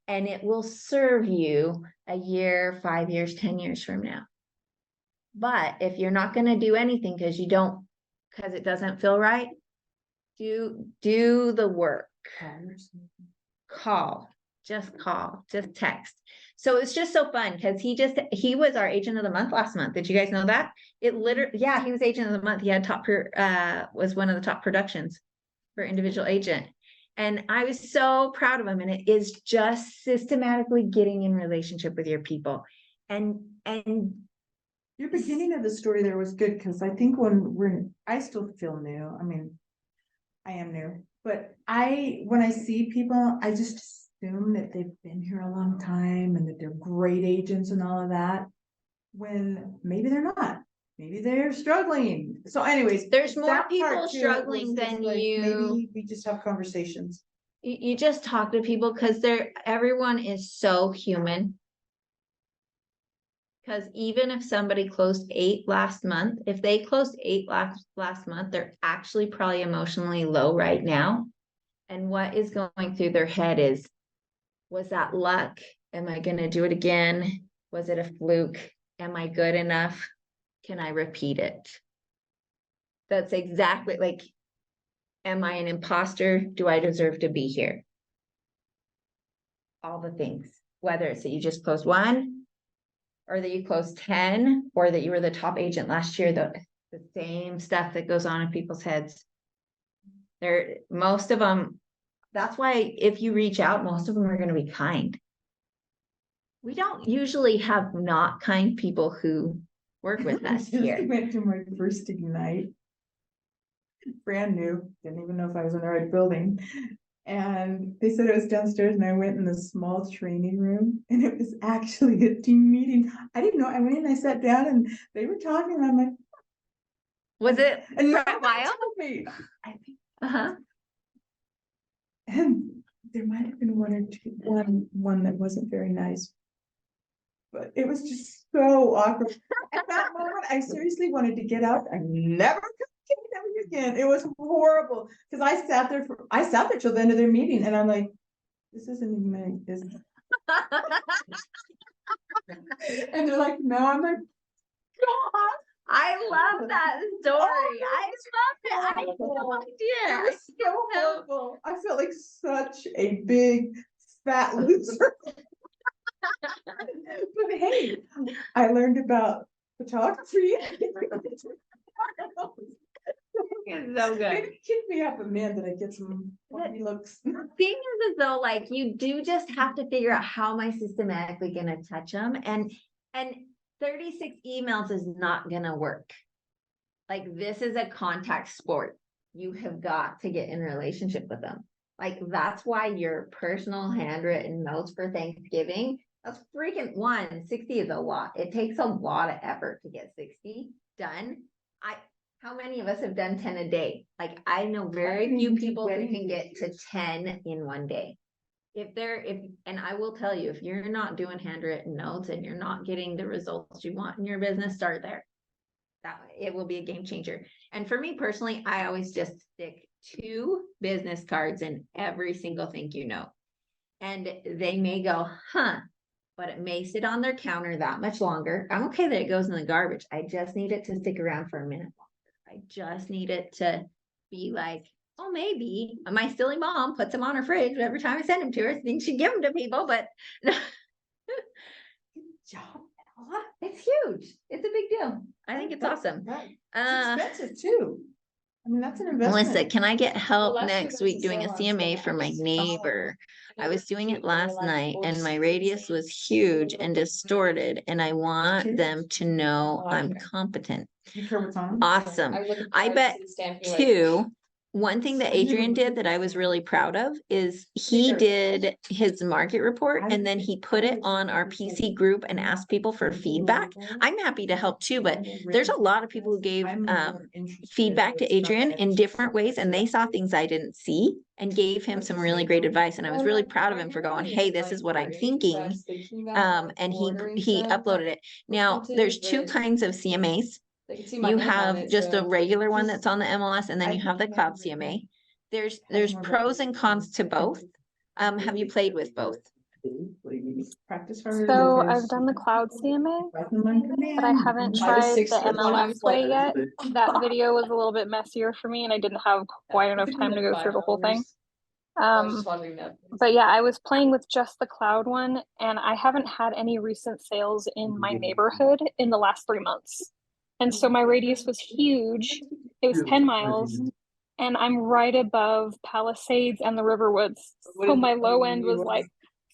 and it will serve you a year, 5 years, 10 years from now. But if you're not going to do anything because it doesn't feel right, do the work. Just call, just text. So it's just so fun because he was our agent of the month last month. Did you guys know that? It literally, yeah, he was agent of the month. He had was one of the top productions for individual agent. And I was so proud of him. And it is just systematically getting in relationship with your people. And Your beginning of the story there was good because I think I still feel new. I mean, I am new, but when I see people, I just assume that they've been here a long time and that they're great agents and all of that. When maybe they're not, maybe they're struggling. So anyways. There's more that people part too struggling was just than like, you. Maybe we just have conversations. You just talk to people because everyone is so human. Because even if somebody closed 8 last month, if they closed 8 last month, they're actually probably emotionally low right now. And what is going through their head is, was that luck? Am I going to do it again? Was it a fluke? Am I good enough? Can I repeat it? That's exactly like, am I an imposter? Do I deserve to be here? All the things, whether it's that you just closed 1, or that you closed 10, or that you were the top agent last year, the same stuff that goes on in people's heads. Most of them, that's why if you reach out, most of them are going to be kind. We don't usually have not kind people who work with us here. I went to my first Ignite. Brand new, didn't even know if I was in the right building. And they said it was downstairs, and I went in the small training room, and it was actually a team meeting. I didn't know. I went in, I sat down, and they were talking, and I'm like, Was it and for nobody a while? told me. I think, Uh-huh. and there might have been one that wasn't very nice. But it was just so awkward. At that moment, I seriously wanted to get out. I never could ever again. It was horrible because I sat there till the end of their meeting, and I'm like, this isn't even my business. And they're like, no, I'm like, God. I love that story. I love it. I had no It idea. was so horrible. I felt like such a big fat loser. But hey, I learned about photography. It's so good. Maybe kick me up a man that I get some funny looks. Thing is though, like you do just have to figure out how am I systematically gonna touch them, and 36 emails is not gonna work. Like this is a contact sport. You have got to get in a relationship with them. Like that's why your personal handwritten notes for Thanksgiving, that's freaking 60 is a lot. It takes a lot of effort to get 60 done. How many of us have done 10 a day? Like I know very few people who can get to 10 in one day. And I will tell you, if you're not doing handwritten notes and you're not getting the results you want in your business, start there. It will be a game changer. And for me personally, I always just stick 2 business cards in every single thank you note. And they may go, but it may sit on their counter that much longer. I'm okay that it goes in the garbage. I just need it to stick around for a minute longer. I just need it to be like, oh, maybe my silly mom puts them on her fridge every time I send them to her. I think she'd give them to people, but no. Good job, Ella. It's huge. It's a big deal. I think it's awesome. It's expensive too. I mean, that's an investment. Melissa, can I get help Well, last year next there was week a doing a sale on CMA some for my apps. neighbor? I was doing it last night and my Forty-six. radius was huge and distorted, and I want them to know Oh, I I'm care. competent. You care what's on? Awesome. I was looking I for bet it, stamped me like- 2, one thing that Adrian did that I was really proud of is he did his market report and then he put it on our PC group and asked people for feedback. I'm happy to help too, but there's a lot of people who gave feedback to Adrian in different ways, and they saw things I didn't see and gave him some really great advice. And I was really proud of him for going, hey, this is what I'm thinking. And he uploaded it. Now there's 2 kinds of CMAs. You have just a regular one that's on the MLS, and then you have the cloud CMA. There's pros and cons to both. Have you played with both? Practice hard. So I've done the cloud CMA, but I haven't tried the MLS way yet. That video was a little bit messier for me and I didn't have quite enough time to go through the whole thing. But yeah, I was playing with just the cloud one, and I haven't had any recent sales in my neighborhood in the last 3 months. And so my radius was huge. It was 10 miles, and I'm right above Palisades and the Riverwoods. So my low end was like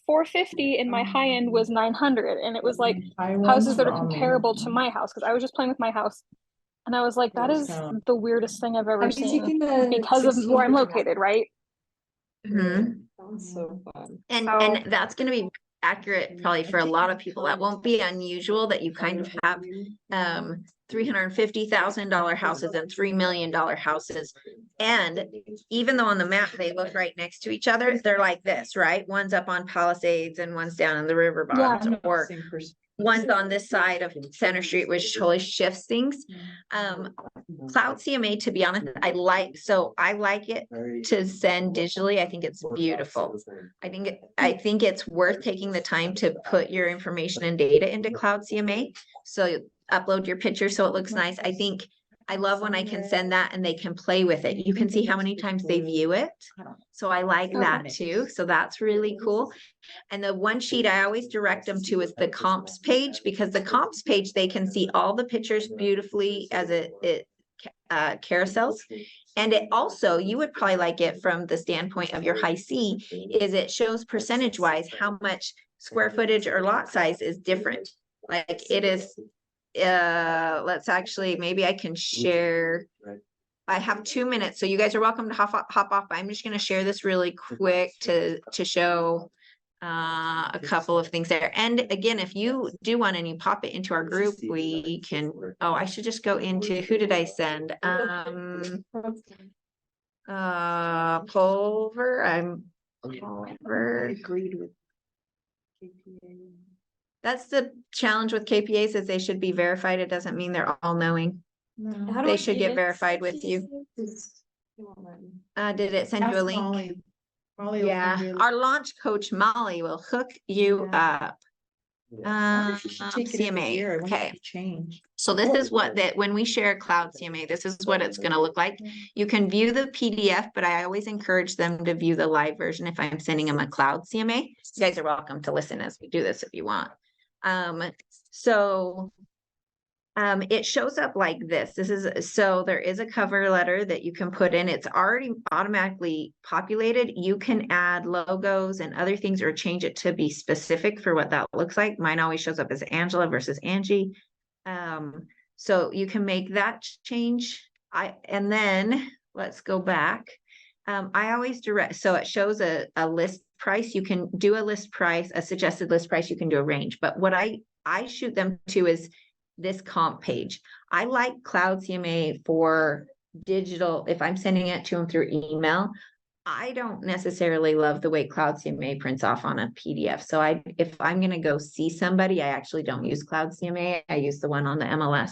450 and my high end was 900. And it was like houses that are comparable to my house, because I was just playing with my house. And I was like, that is So- the weirdest thing I've ever Have you seen taken the because of 16 where I'm picture map? located, right? Mhm. Sounds so fun. And So- that's gonna be accurate probably for a lot of people. That won't be unusual that you kind of have $350,000 houses and $3 million houses. And even though on the map they look right next to each other, they're like this, right? One's up on Palisades and one's down in the river bottoms, or Same person. one's on this side of Center Street, which totally shifts things. Cloud CMA, to be honest, I like it to send digitally. I think it's beautiful. I think it's worth taking the time to put your information and data into Cloud CMA. So you upload your picture so it looks nice. I love when I can send that and they can play with it. You can see how many times they view it. So I like that too. So that's really cool. And the one sheet I always direct them to is the comps page, because the comps page, they can see all the pictures beautifully as it carousels. And it also, you would probably like it from the standpoint of your high C, is it shows percentage wise how much square footage or lot size is different. Like it is, let's actually, maybe I can share. I have 2 minutes, so you guys are welcome to hop off. I'm just gonna share this really quick to show a couple of things there. And again, if you do want and you pop it into our group, we can, oh, I should just go into, who did I send? Pulver, Pulver. Agreed with KPA. That's the challenge with KPAs, is they should be verified. It doesn't mean they're all knowing. No. How do They I should do get it? verified with you. It won't let me. Did it send you a Ask link? Molly. Molly will Yeah, send you a our launch coach Molly will hook you up. I wonder if you should take it every year. I CMA, wonder if okay. it changed. So this is what when we share Cloud CMA, this is what it's gonna look like. You can view the PDF, but I always encourage them to view the live version if I'm sending them a Cloud CMA. You guys are welcome to listen as we do this if you want. It shows up like this. So there is a cover letter that you can put in. It's already automatically populated. You can add logos and other things or change it to be specific for what that looks like. Mine always shows up as Angela versus Angie. So you can make that change. And then let's go back. I always direct, so it shows a list price. You can do a list price, a suggested list price. You can do a range, but what I shoot them to is this comp page. I like Cloud CMA for digital. If I'm sending it to them through email, I don't necessarily love the way Cloud CMA prints off on a PDF. So if I'm going to go see somebody, I actually don't use Cloud CMA. I use the one on the MLS.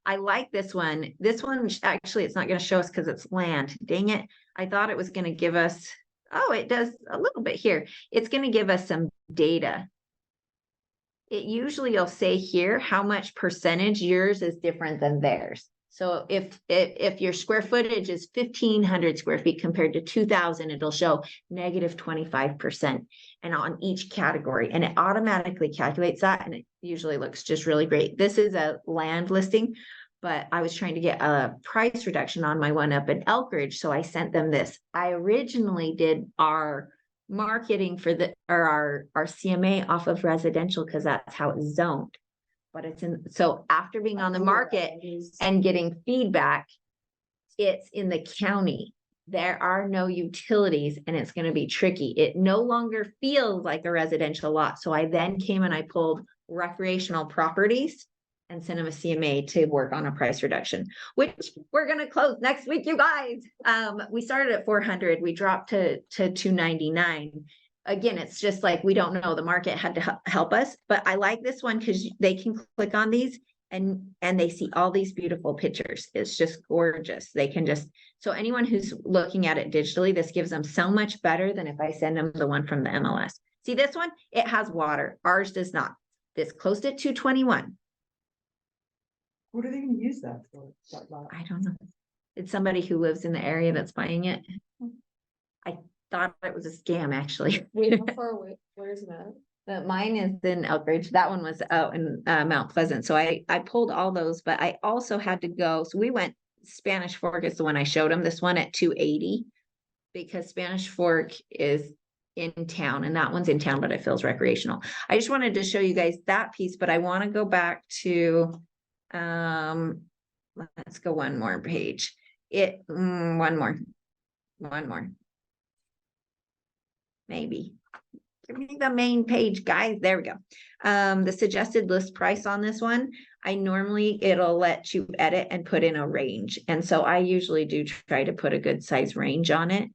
I like this one. This one, actually, it's not going to show us because it's land. Dang it. I thought it was going to give us, oh, it does a little bit here. It's going to give us some data. It usually will say here how much percentage yours is different than theirs. So if your square footage is 1,500 square feet compared to 2,000, it'll show negative 25% and on each category, and it automatically calculates that, and it usually looks just really great. This is a land listing, but I was trying to get a price reduction on my one up in Elkridge, so I sent them this. I originally did our marketing for our CMA off of residential because that's how it's zoned. But it's so after being on the market and getting feedback, it's in the county. There are no utilities and it's going to be tricky. It no longer feels like a residential lot. So I then came and I pulled recreational properties and sent them a CMA to work on a price reduction, which we're going to close next week, you guys. We started at 400. We dropped to 299. Again, it's just like, we don't know, the market had to help us, but I like this one because they can click on these and they see all these beautiful pictures. It's just gorgeous. They can just, so anyone who's looking at it digitally, this gives them so much better than if I send them the one from the MLS. See this one, it has water. Ours does not. This closed at 221. What are they gonna use that for? I don't know. It's somebody who lives in the area that's buying it. I thought it was a scam, actually. Wait, how far away? Where is that? But mine is in Elkridge. That one was out in Mount Pleasant. So I pulled all those, but I also had to go. So we went, Spanish Fork is the one I showed them, this one at 280, because Spanish Fork is in town and that one's in town, but it feels recreational. I just wanted to show you guys that piece, but I want to go back to let's go one more page. One more. Maybe. Give me the main page, guys. There we go. The suggested list price on this one, it'll let you edit and put in a range. And so I usually do try to put a good size range on it.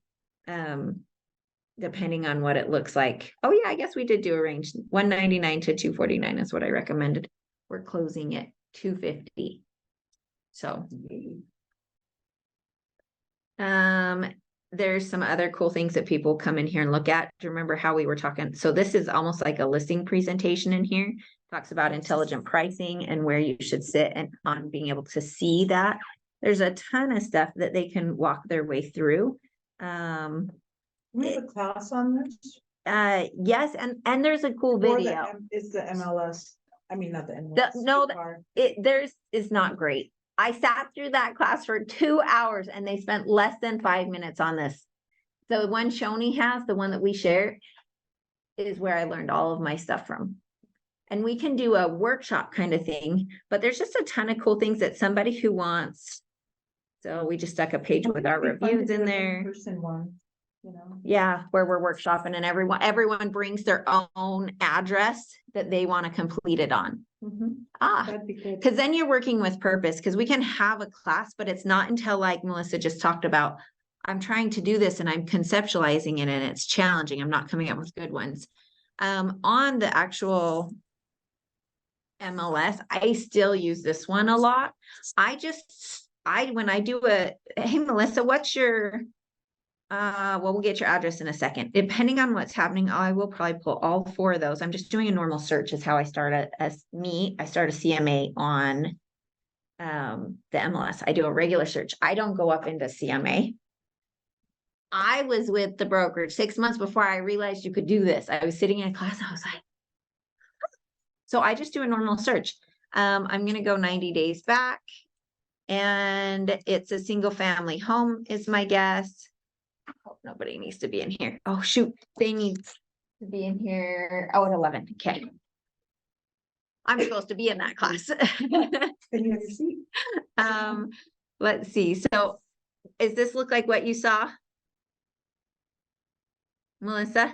Depending on what it looks like. Oh yeah, I guess we did do a range. 199 to 249 is what I recommended. We're closing at 250. So, there's some other cool things that people come in here and look at. Do you remember how we were talking? So this is almost like a listing presentation in here. Talks about intelligent pricing and where you should sit and on being able to see that. There's a ton of stuff that they can walk their way through. We have a class on this. Yes, and there's a cool Or video. It's the MLS, I mean, not the MLS. No, part. Theirs is not great. I sat through that class for 2 hours and they spent less than 5 minutes on this. The one Shoni has, the one that we share, is where I learned all of my stuff from. And we can do a workshop kind of thing, but there's just a ton of cool things that somebody who wants. So we just stuck a page with our It'd be fun to reviews do in an there. in-person one, you know. Yeah, where we're workshopping and everyone brings their own address that they want to complete it on. That'd be good. Because then you're working with purpose, because we can have a class, but it's not until, like Melissa just talked about, I'm trying to do this and I'm conceptualizing it and it's challenging. I'm not coming up with good ones. On the actual MLS, I still use this one a lot. When I do hey Melissa, what's your well, we'll get your address in a second. Depending on what's happening, I will probably pull all 4 of those. I'm just doing a normal search is how I start I start a CMA on the MLS. I do a regular search. I don't go up into CMA. I was with the brokerage 6 months before I realized you could do this. I was sitting in a class. I was like, so I just do a normal search. I'm going to go 90 days back and it's a single family home is my guess. Oh, nobody needs to be in here. Oh, shoot. They need to be in here. Oh, at 11. Okay. I'm supposed to be in that class. Let's see. So does this look like what you saw? Melissa?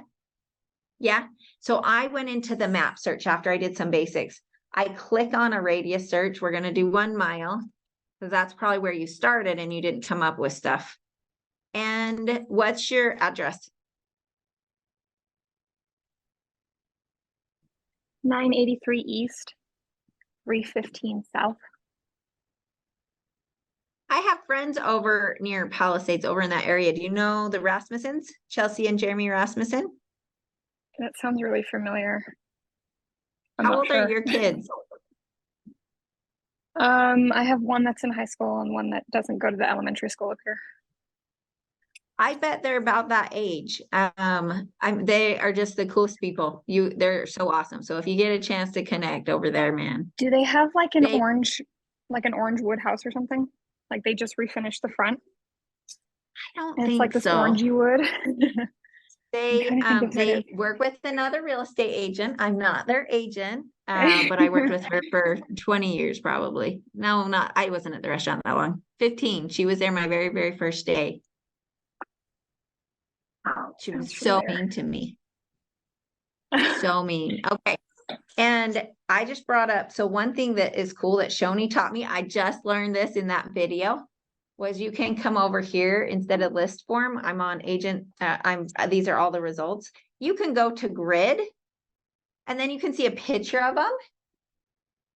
Yeah. So I went into the map search after I did some basics. I click on a radius search. We're going to do 1 mile because that's probably where you started and you didn't come up with stuff. And what's your address? 983 East, 315 South. I have friends over near Palisades over in that area. Do you know the Rasmussens? Chelsea and Jeremy Rasmussen? That sounds really familiar. I'm How not old sure. are your kids? I have one that's in high school and one that doesn't go to the elementary school up here. I bet they're about that age. They are just the coolest people. They're so awesome. So if you get a chance to connect over there, man. Do they have like an They- orange wood house or something? Like they just refinished the front I don't and it's think like this so. orangey wood. They trying to think if it they is. work with another real estate agent. I'm not their agent, but I worked with her for 20 years probably. No, I wasn't at the restaurant that long. 15. She was there my very, very first day. She was Sounds so familiar. mean to me. So mean. Okay. And I just brought up, so one thing that is cool that Shoni taught me, I just learned this in that video, was you can come over here instead of list form. I'm on agent. These are all the results. You can go to grid and then you can see a picture of them.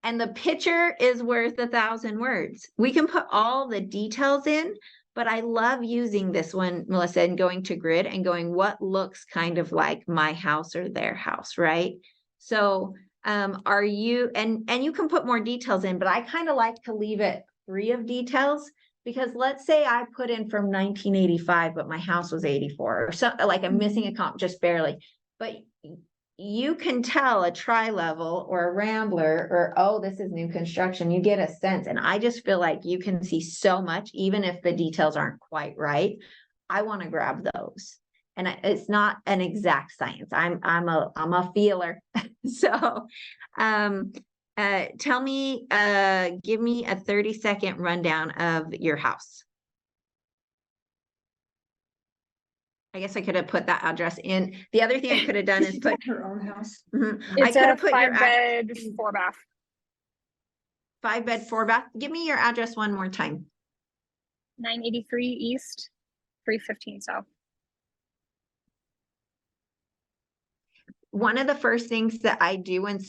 And the picture is worth 1,000 words. We can put all the details in, but I love using this one, Melissa, and going to grid and going, what looks kind of like my house or their house, right? So are you, and you can put more details in, but I kind of like to leave it free of details because let's say I put in from 1985, but my house was 84 or something, like I'm missing a comp just barely, but you can tell a tri-level or a rambler or, oh, this is new construction. You get a sense. And I just feel like you can see so much, even if the details aren't quite right. I want to grab those. And it's not an exact science. I'm a feeler. So Tell me, give me a 30-second rundown of your house. I guess I could have put that address in. The other thing I could have done is put, Her own house. Mhm. I It's could a have put your 5-bed, 4-bath. 5-bed, 4-bath. Give me your address one more time. 983 East, 315 South. One of the first things that I do when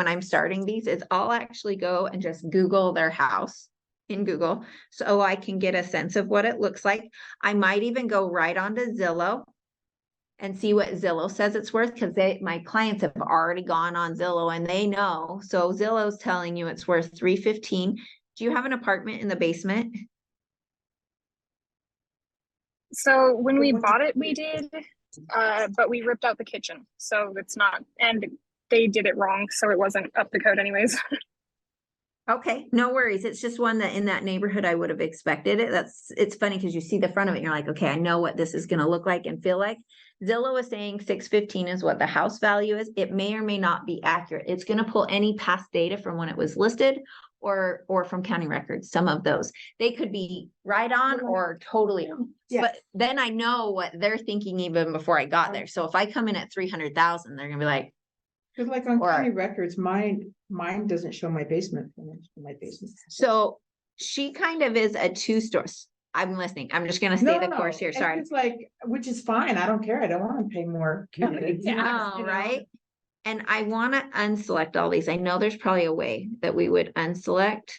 I'm starting these is I'll actually go and just Google their house in Google so I can get a sense of what it looks like. I might even go right onto Zillow and see what Zillow says it's worth, because my clients have already gone on Zillow and they know. So Zillow's telling you it's worth 315. Do you have an apartment in the basement? So when But we what bought did it, we did, but we ripped out the kitchen, so it's not, and they did it wrong, so it wasn't up to code anyways. Okay, no worries. It's just one that in that neighborhood I would have expected it. It's funny because you see the front of it and you're like, okay, I know what this is gonna look like and feel like. Zillow is saying 615 is what the house value is. It may or may not be accurate. It's gonna pull any past data from when it was listed or from county records, some of those. They could be right on or totally off. Yeah. But then I know what they're thinking even before I got there. So if I come in at 300,000, they're gonna be like, Cause like on Or- county records, mine doesn't show my basement. My basement. so she kind of is a two-story. I'm listening. I'm just gonna stay the course here. It's Sorry. just like, which is fine. I don't care. I don't wanna pay more. county tax, No, you know? right? And I wanna unselect all these. I know there's probably a way that we would unselect.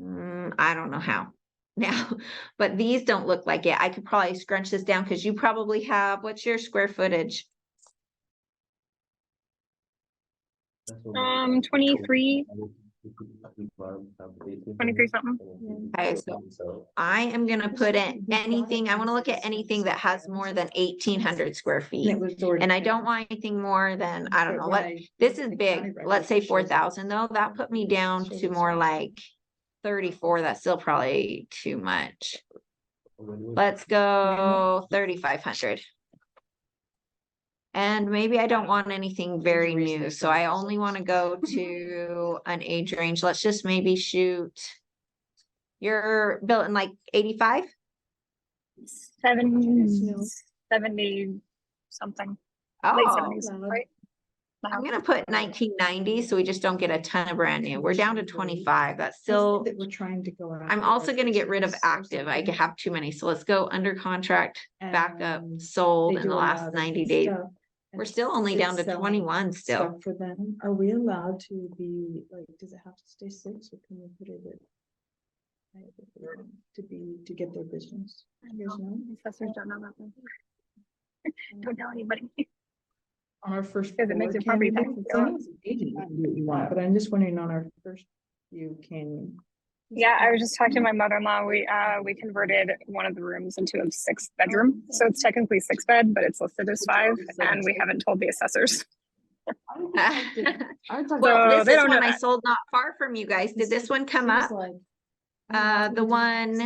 I don't know how now, but these don't look like it. I could probably scrunch this down because you probably have, what's your square footage? 23 something. Okay, so I am gonna put in anything, I wanna look at anything that has more than 1,800 square And feet. it was already- And I don't want anything more than, I don't But know, when this looked is at big, county let's records, say it shows 4,000 though, that put me down shows to it's more not. like 34, that's still probably too much. Let's go 3,500. And maybe I don't want anything very new, so I only wanna go to an age range, let's just maybe shoot. You're built in like 85? 70 something, late Oh, 70s, right? I'm gonna put 1990, so we just don't get a ton of brand new. We're down to 25. That's still, That we're trying to go. I'm also gonna get rid of active. I could have too many. So let's go under contract, backup, sold in the last 90 days. We're still only down to 21 still. For them, are we allowed to be, like, does it have to stay 6 or can we put it at? To get their business? You guys know? Assessors don't know that one. Don't tell anybody. On our first. Because it makes four, your property can we taxes do- go up. it's agent, you can do what you want, but I'm just wondering on our first, you can. Yeah, I was just talking to my mother-in-law. We converted one of the rooms into a 6-bedroom. So it's technically 6-bed, but it's listed as 5, and we haven't told the assessors. Well, So this they is don't know one I that. sold not far from you guys. Did this one come up? The one,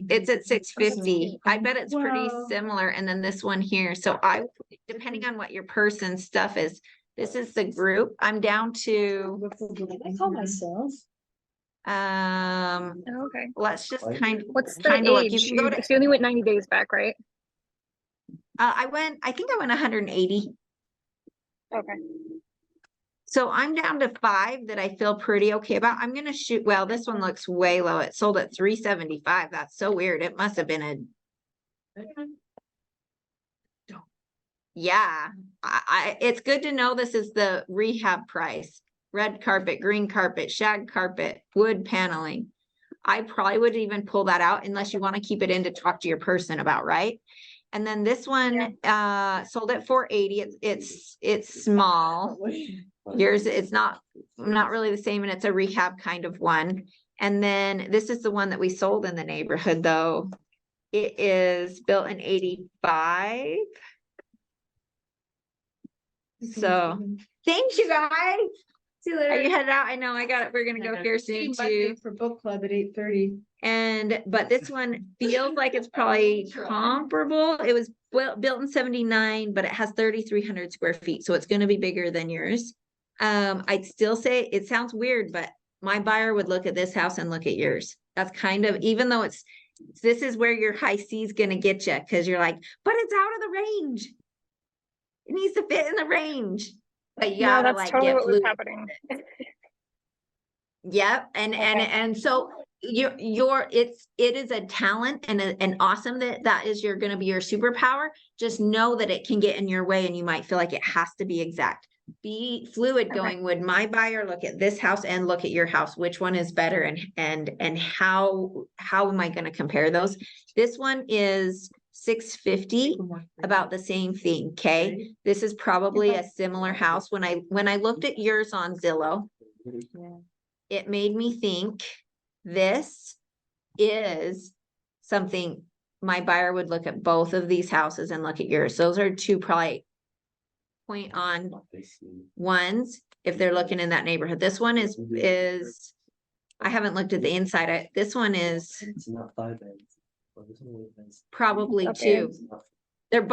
it's at 650. I bet it's pretty Well- similar. And then this one here. So depending on what your person's stuff is, this is the group. I'm down to, I call myself. Oh, okay. let's just What's the kind of look. You age? can go to, You only went 90 days back, right? I think I went 180. Okay. So I'm down to 5 that I feel pretty okay about. I'm gonna shoot, well, this one looks way low. It sold at 375. That's so weird. It must have been yeah. It's good to know this is the rehab price. Red carpet, green carpet, shag carpet, wood paneling. I probably would even pull that out unless you want to keep it in to talk to your person about, right? And then this one, sold at 480. It's small. Yours, it's not really the same, and it's a rehab kind of one. And then this is the one that we sold in the neighborhood, though. It is built in 85. So, thanks, you guys. See you Are later. you headed out? I know I got it. We're gonna go here soon too. For book club at 8:30. But this one feels like it's probably comparable. It was built in 79, but it has 3,300 square feet, so it's gonna be bigger than yours. I'd still say it sounds weird, but my buyer would look at this house and look at yours. That's kind of, even though this is where your high C is gonna get you, because you're like, but it's out of the range. It needs to fit in the range. But you No, gotta that's like totally get what was fluid. happening. Yep, and so it is a talent and awesome that is gonna be your superpower. Just know that it can get in your way and you might feel like it has to be exact. Be fluid going, would my buyer look at this house and look at your house? Which one is better and how am I gonna compare those? This one is 650, about the same thing, okay? This is probably a similar house. When I looked at yours on Zillow, it made me think this is something my buyer would look at both of these houses and look at yours. Those are two probably point on ones if they're looking in that neighborhood. This one is I haven't looked at the inside. This one is It's not 5 beds. But this one is- probably Okay. two. They're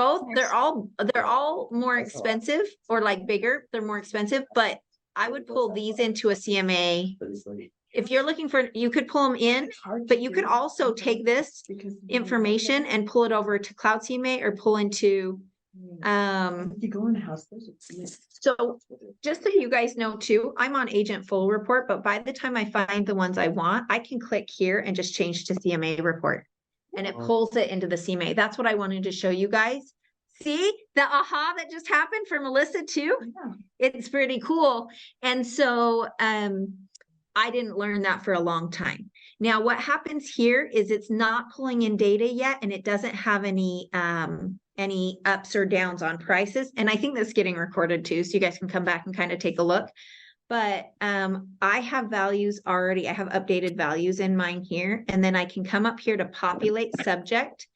all more expensive or like bigger. They're more expensive, but I would pull these into a CMA. But it's like, If you're looking for, you could pull them in, but you could also take this information and pull it over to Cloud CMA or pull into, You go in a house. so just so you guys know too, I'm on agent full report, but by the time I find the ones I want, I can click here and just change to CMA report. And it pulls it into the CMA. That's what I wanted to show you guys. See the aha that just happened for Melissa too? It's pretty cool. And so, I didn't learn that for a long time. Now, what happens here is it's not pulling in data yet, and it doesn't have any ups or downs on prices. And I think that's getting recorded too, so you guys can come back and kind of take a look. But I have values already. I have updated values in mine here, and then I can come up here to populate subject.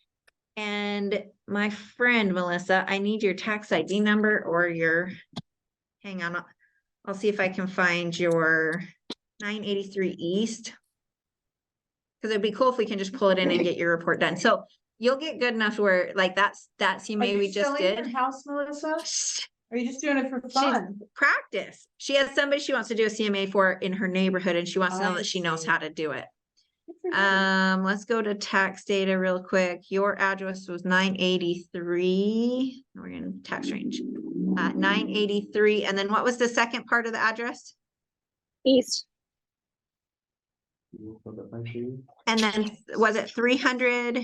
And my friend Melissa, I need your tax ID number or your, hang on, I'll see if I can find your 983 East. Because it'd be cool if we can just pull it in and get your report done. So you'll get good enough where like that CMA we just did. House, Melissa? Are you just doing it for She's fun? practice. She has somebody she wants to do a CMA for in her neighborhood, and she wants to know I that she knows see. how to do it. Good for you. Let's go to tax data real quick. Your address was 983. We're in tax range. 983. And then what was the second part of the address? East. you put the 5 And then was it 300?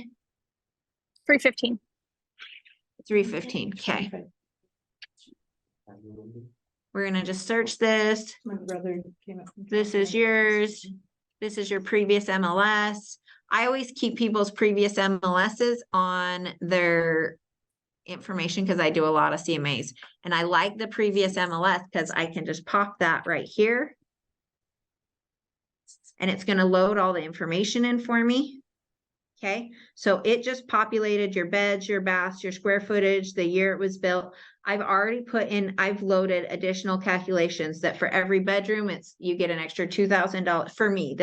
315. 315. Okay. We're gonna just search this. My brother came up. from This is California. yours. This is your previous MLS. I always keep people's previous MLSs on their information because I do a lot of CMAs. And I like the previous MLS because I can just pop that right here. And it's gonna load all the information in for me. Okay, so it just populated your beds, your baths, your square footage, the year it was built. I've already I've loaded additional calculations that for every bedroom, you get an extra $2,000. For me,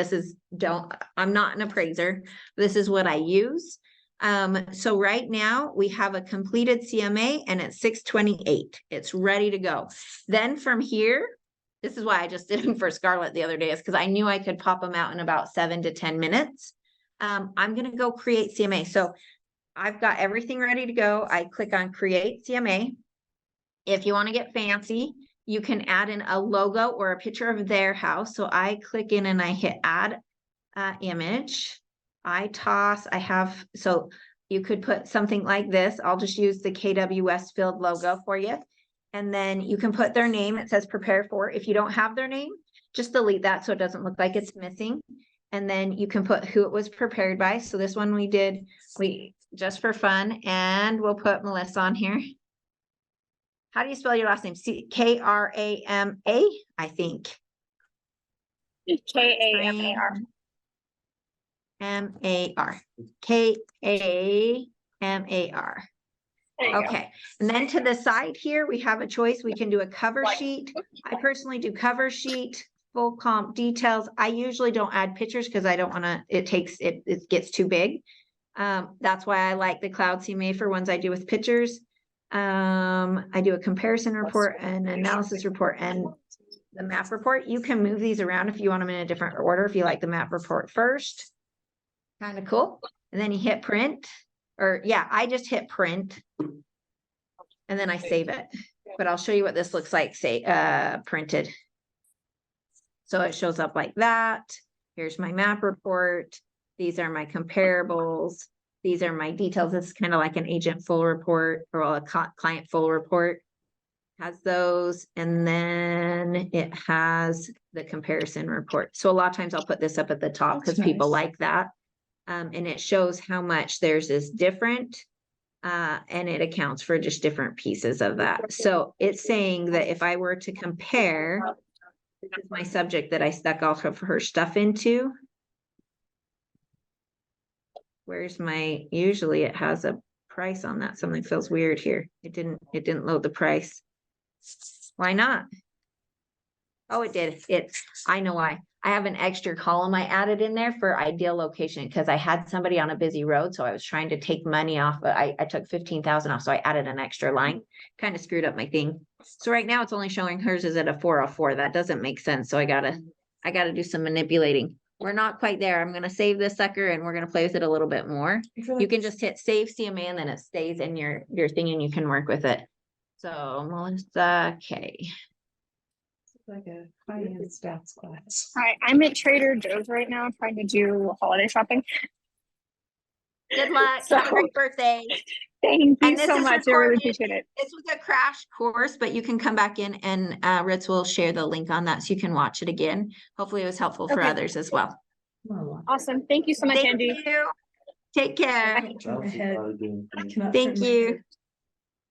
I'm not an appraiser. This is what I use. So right now we have a completed CMA and it's 628. It's ready to go. Then from here, this is why I just did them for Scarlett the other day, is because I knew I could pop them out in about 7 to 10 minutes. I'm going to go create CMA. So I've got everything ready to go. I click on create CMA. If you want to get fancy, you can add in a logo or a picture of their house. So I click in and I hit add image. So you could put something like this. I'll just use the KW Westfield logo for you. And then you can put their name. It says prepare for. If you don't have their name, just delete that so it doesn't look like it's missing. And then you can put who it was prepared by. So this one we just for fun, and we'll put Melissa on here. How do you spell your last name? Krama, I think. KAMAR. MAR. KAMAR. There you go. Okay, and then to the side here, we have a choice. We can do a cover sheet. I personally do cover sheet, full comp details. I usually don't add pictures because I don't want to, it gets too big. That's why I like the Cloud CMA for ones I do with pictures. I do a comparison report, an analysis report, and the map report. You can move these around if you want them in a different order, if you like the map report first. Kind of cool. And then you hit print, or yeah, I just hit print. And then I save it, but I'll show you what this looks like, say, printed. So it shows up like that. Here's my map report. These are my comparables. These are my details. This is kind of like an agent full report or a client full report. Has those, and then it has the comparison report. So a lot of times I'll put this up at the top because That's people nice. like that. And it shows how much theirs is different. And it accounts for just different pieces of that. So it's saying that if I were to compare, this is my subject that I stuck all of her stuff into. Where's my, usually it has a price on that. Something feels weird here. It didn't load the price. Why not? Oh, it did. I know why. I have an extra column I added in there for ideal location because I had somebody on a busy road. So I was trying to take money off. I took 15,000 off. So I added an extra line, kind of screwed up my thing. So right now it's only showing hers is at a 404. That doesn't make sense. So I gotta do some manipulating. We're not quite there. I'm going to save this sucker and we're going to play with it a little bit more. You can just hit save CMA and then it stays in your thing and you can work with it. So Melissa, okay. Like a high-end stats class. Hi, I'm at Trader Joe's right now trying to do holiday shopping. Good luck. So- Have a great birthday. Thank you And this so is much. I really recorded. appreciate it. This was a crash course, but you can come back in and Ritz will share the link on that so you can watch it again. Hopefully it was helpful for Okay. others as well. Awesome. Thank you so much, Thank Angie. you. Take care. Can't turn my head. I cannot Thank turn my you. head.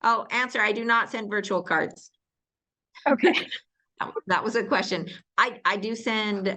Oh, answer. I do not send virtual cards. Okay. That was a question. I do send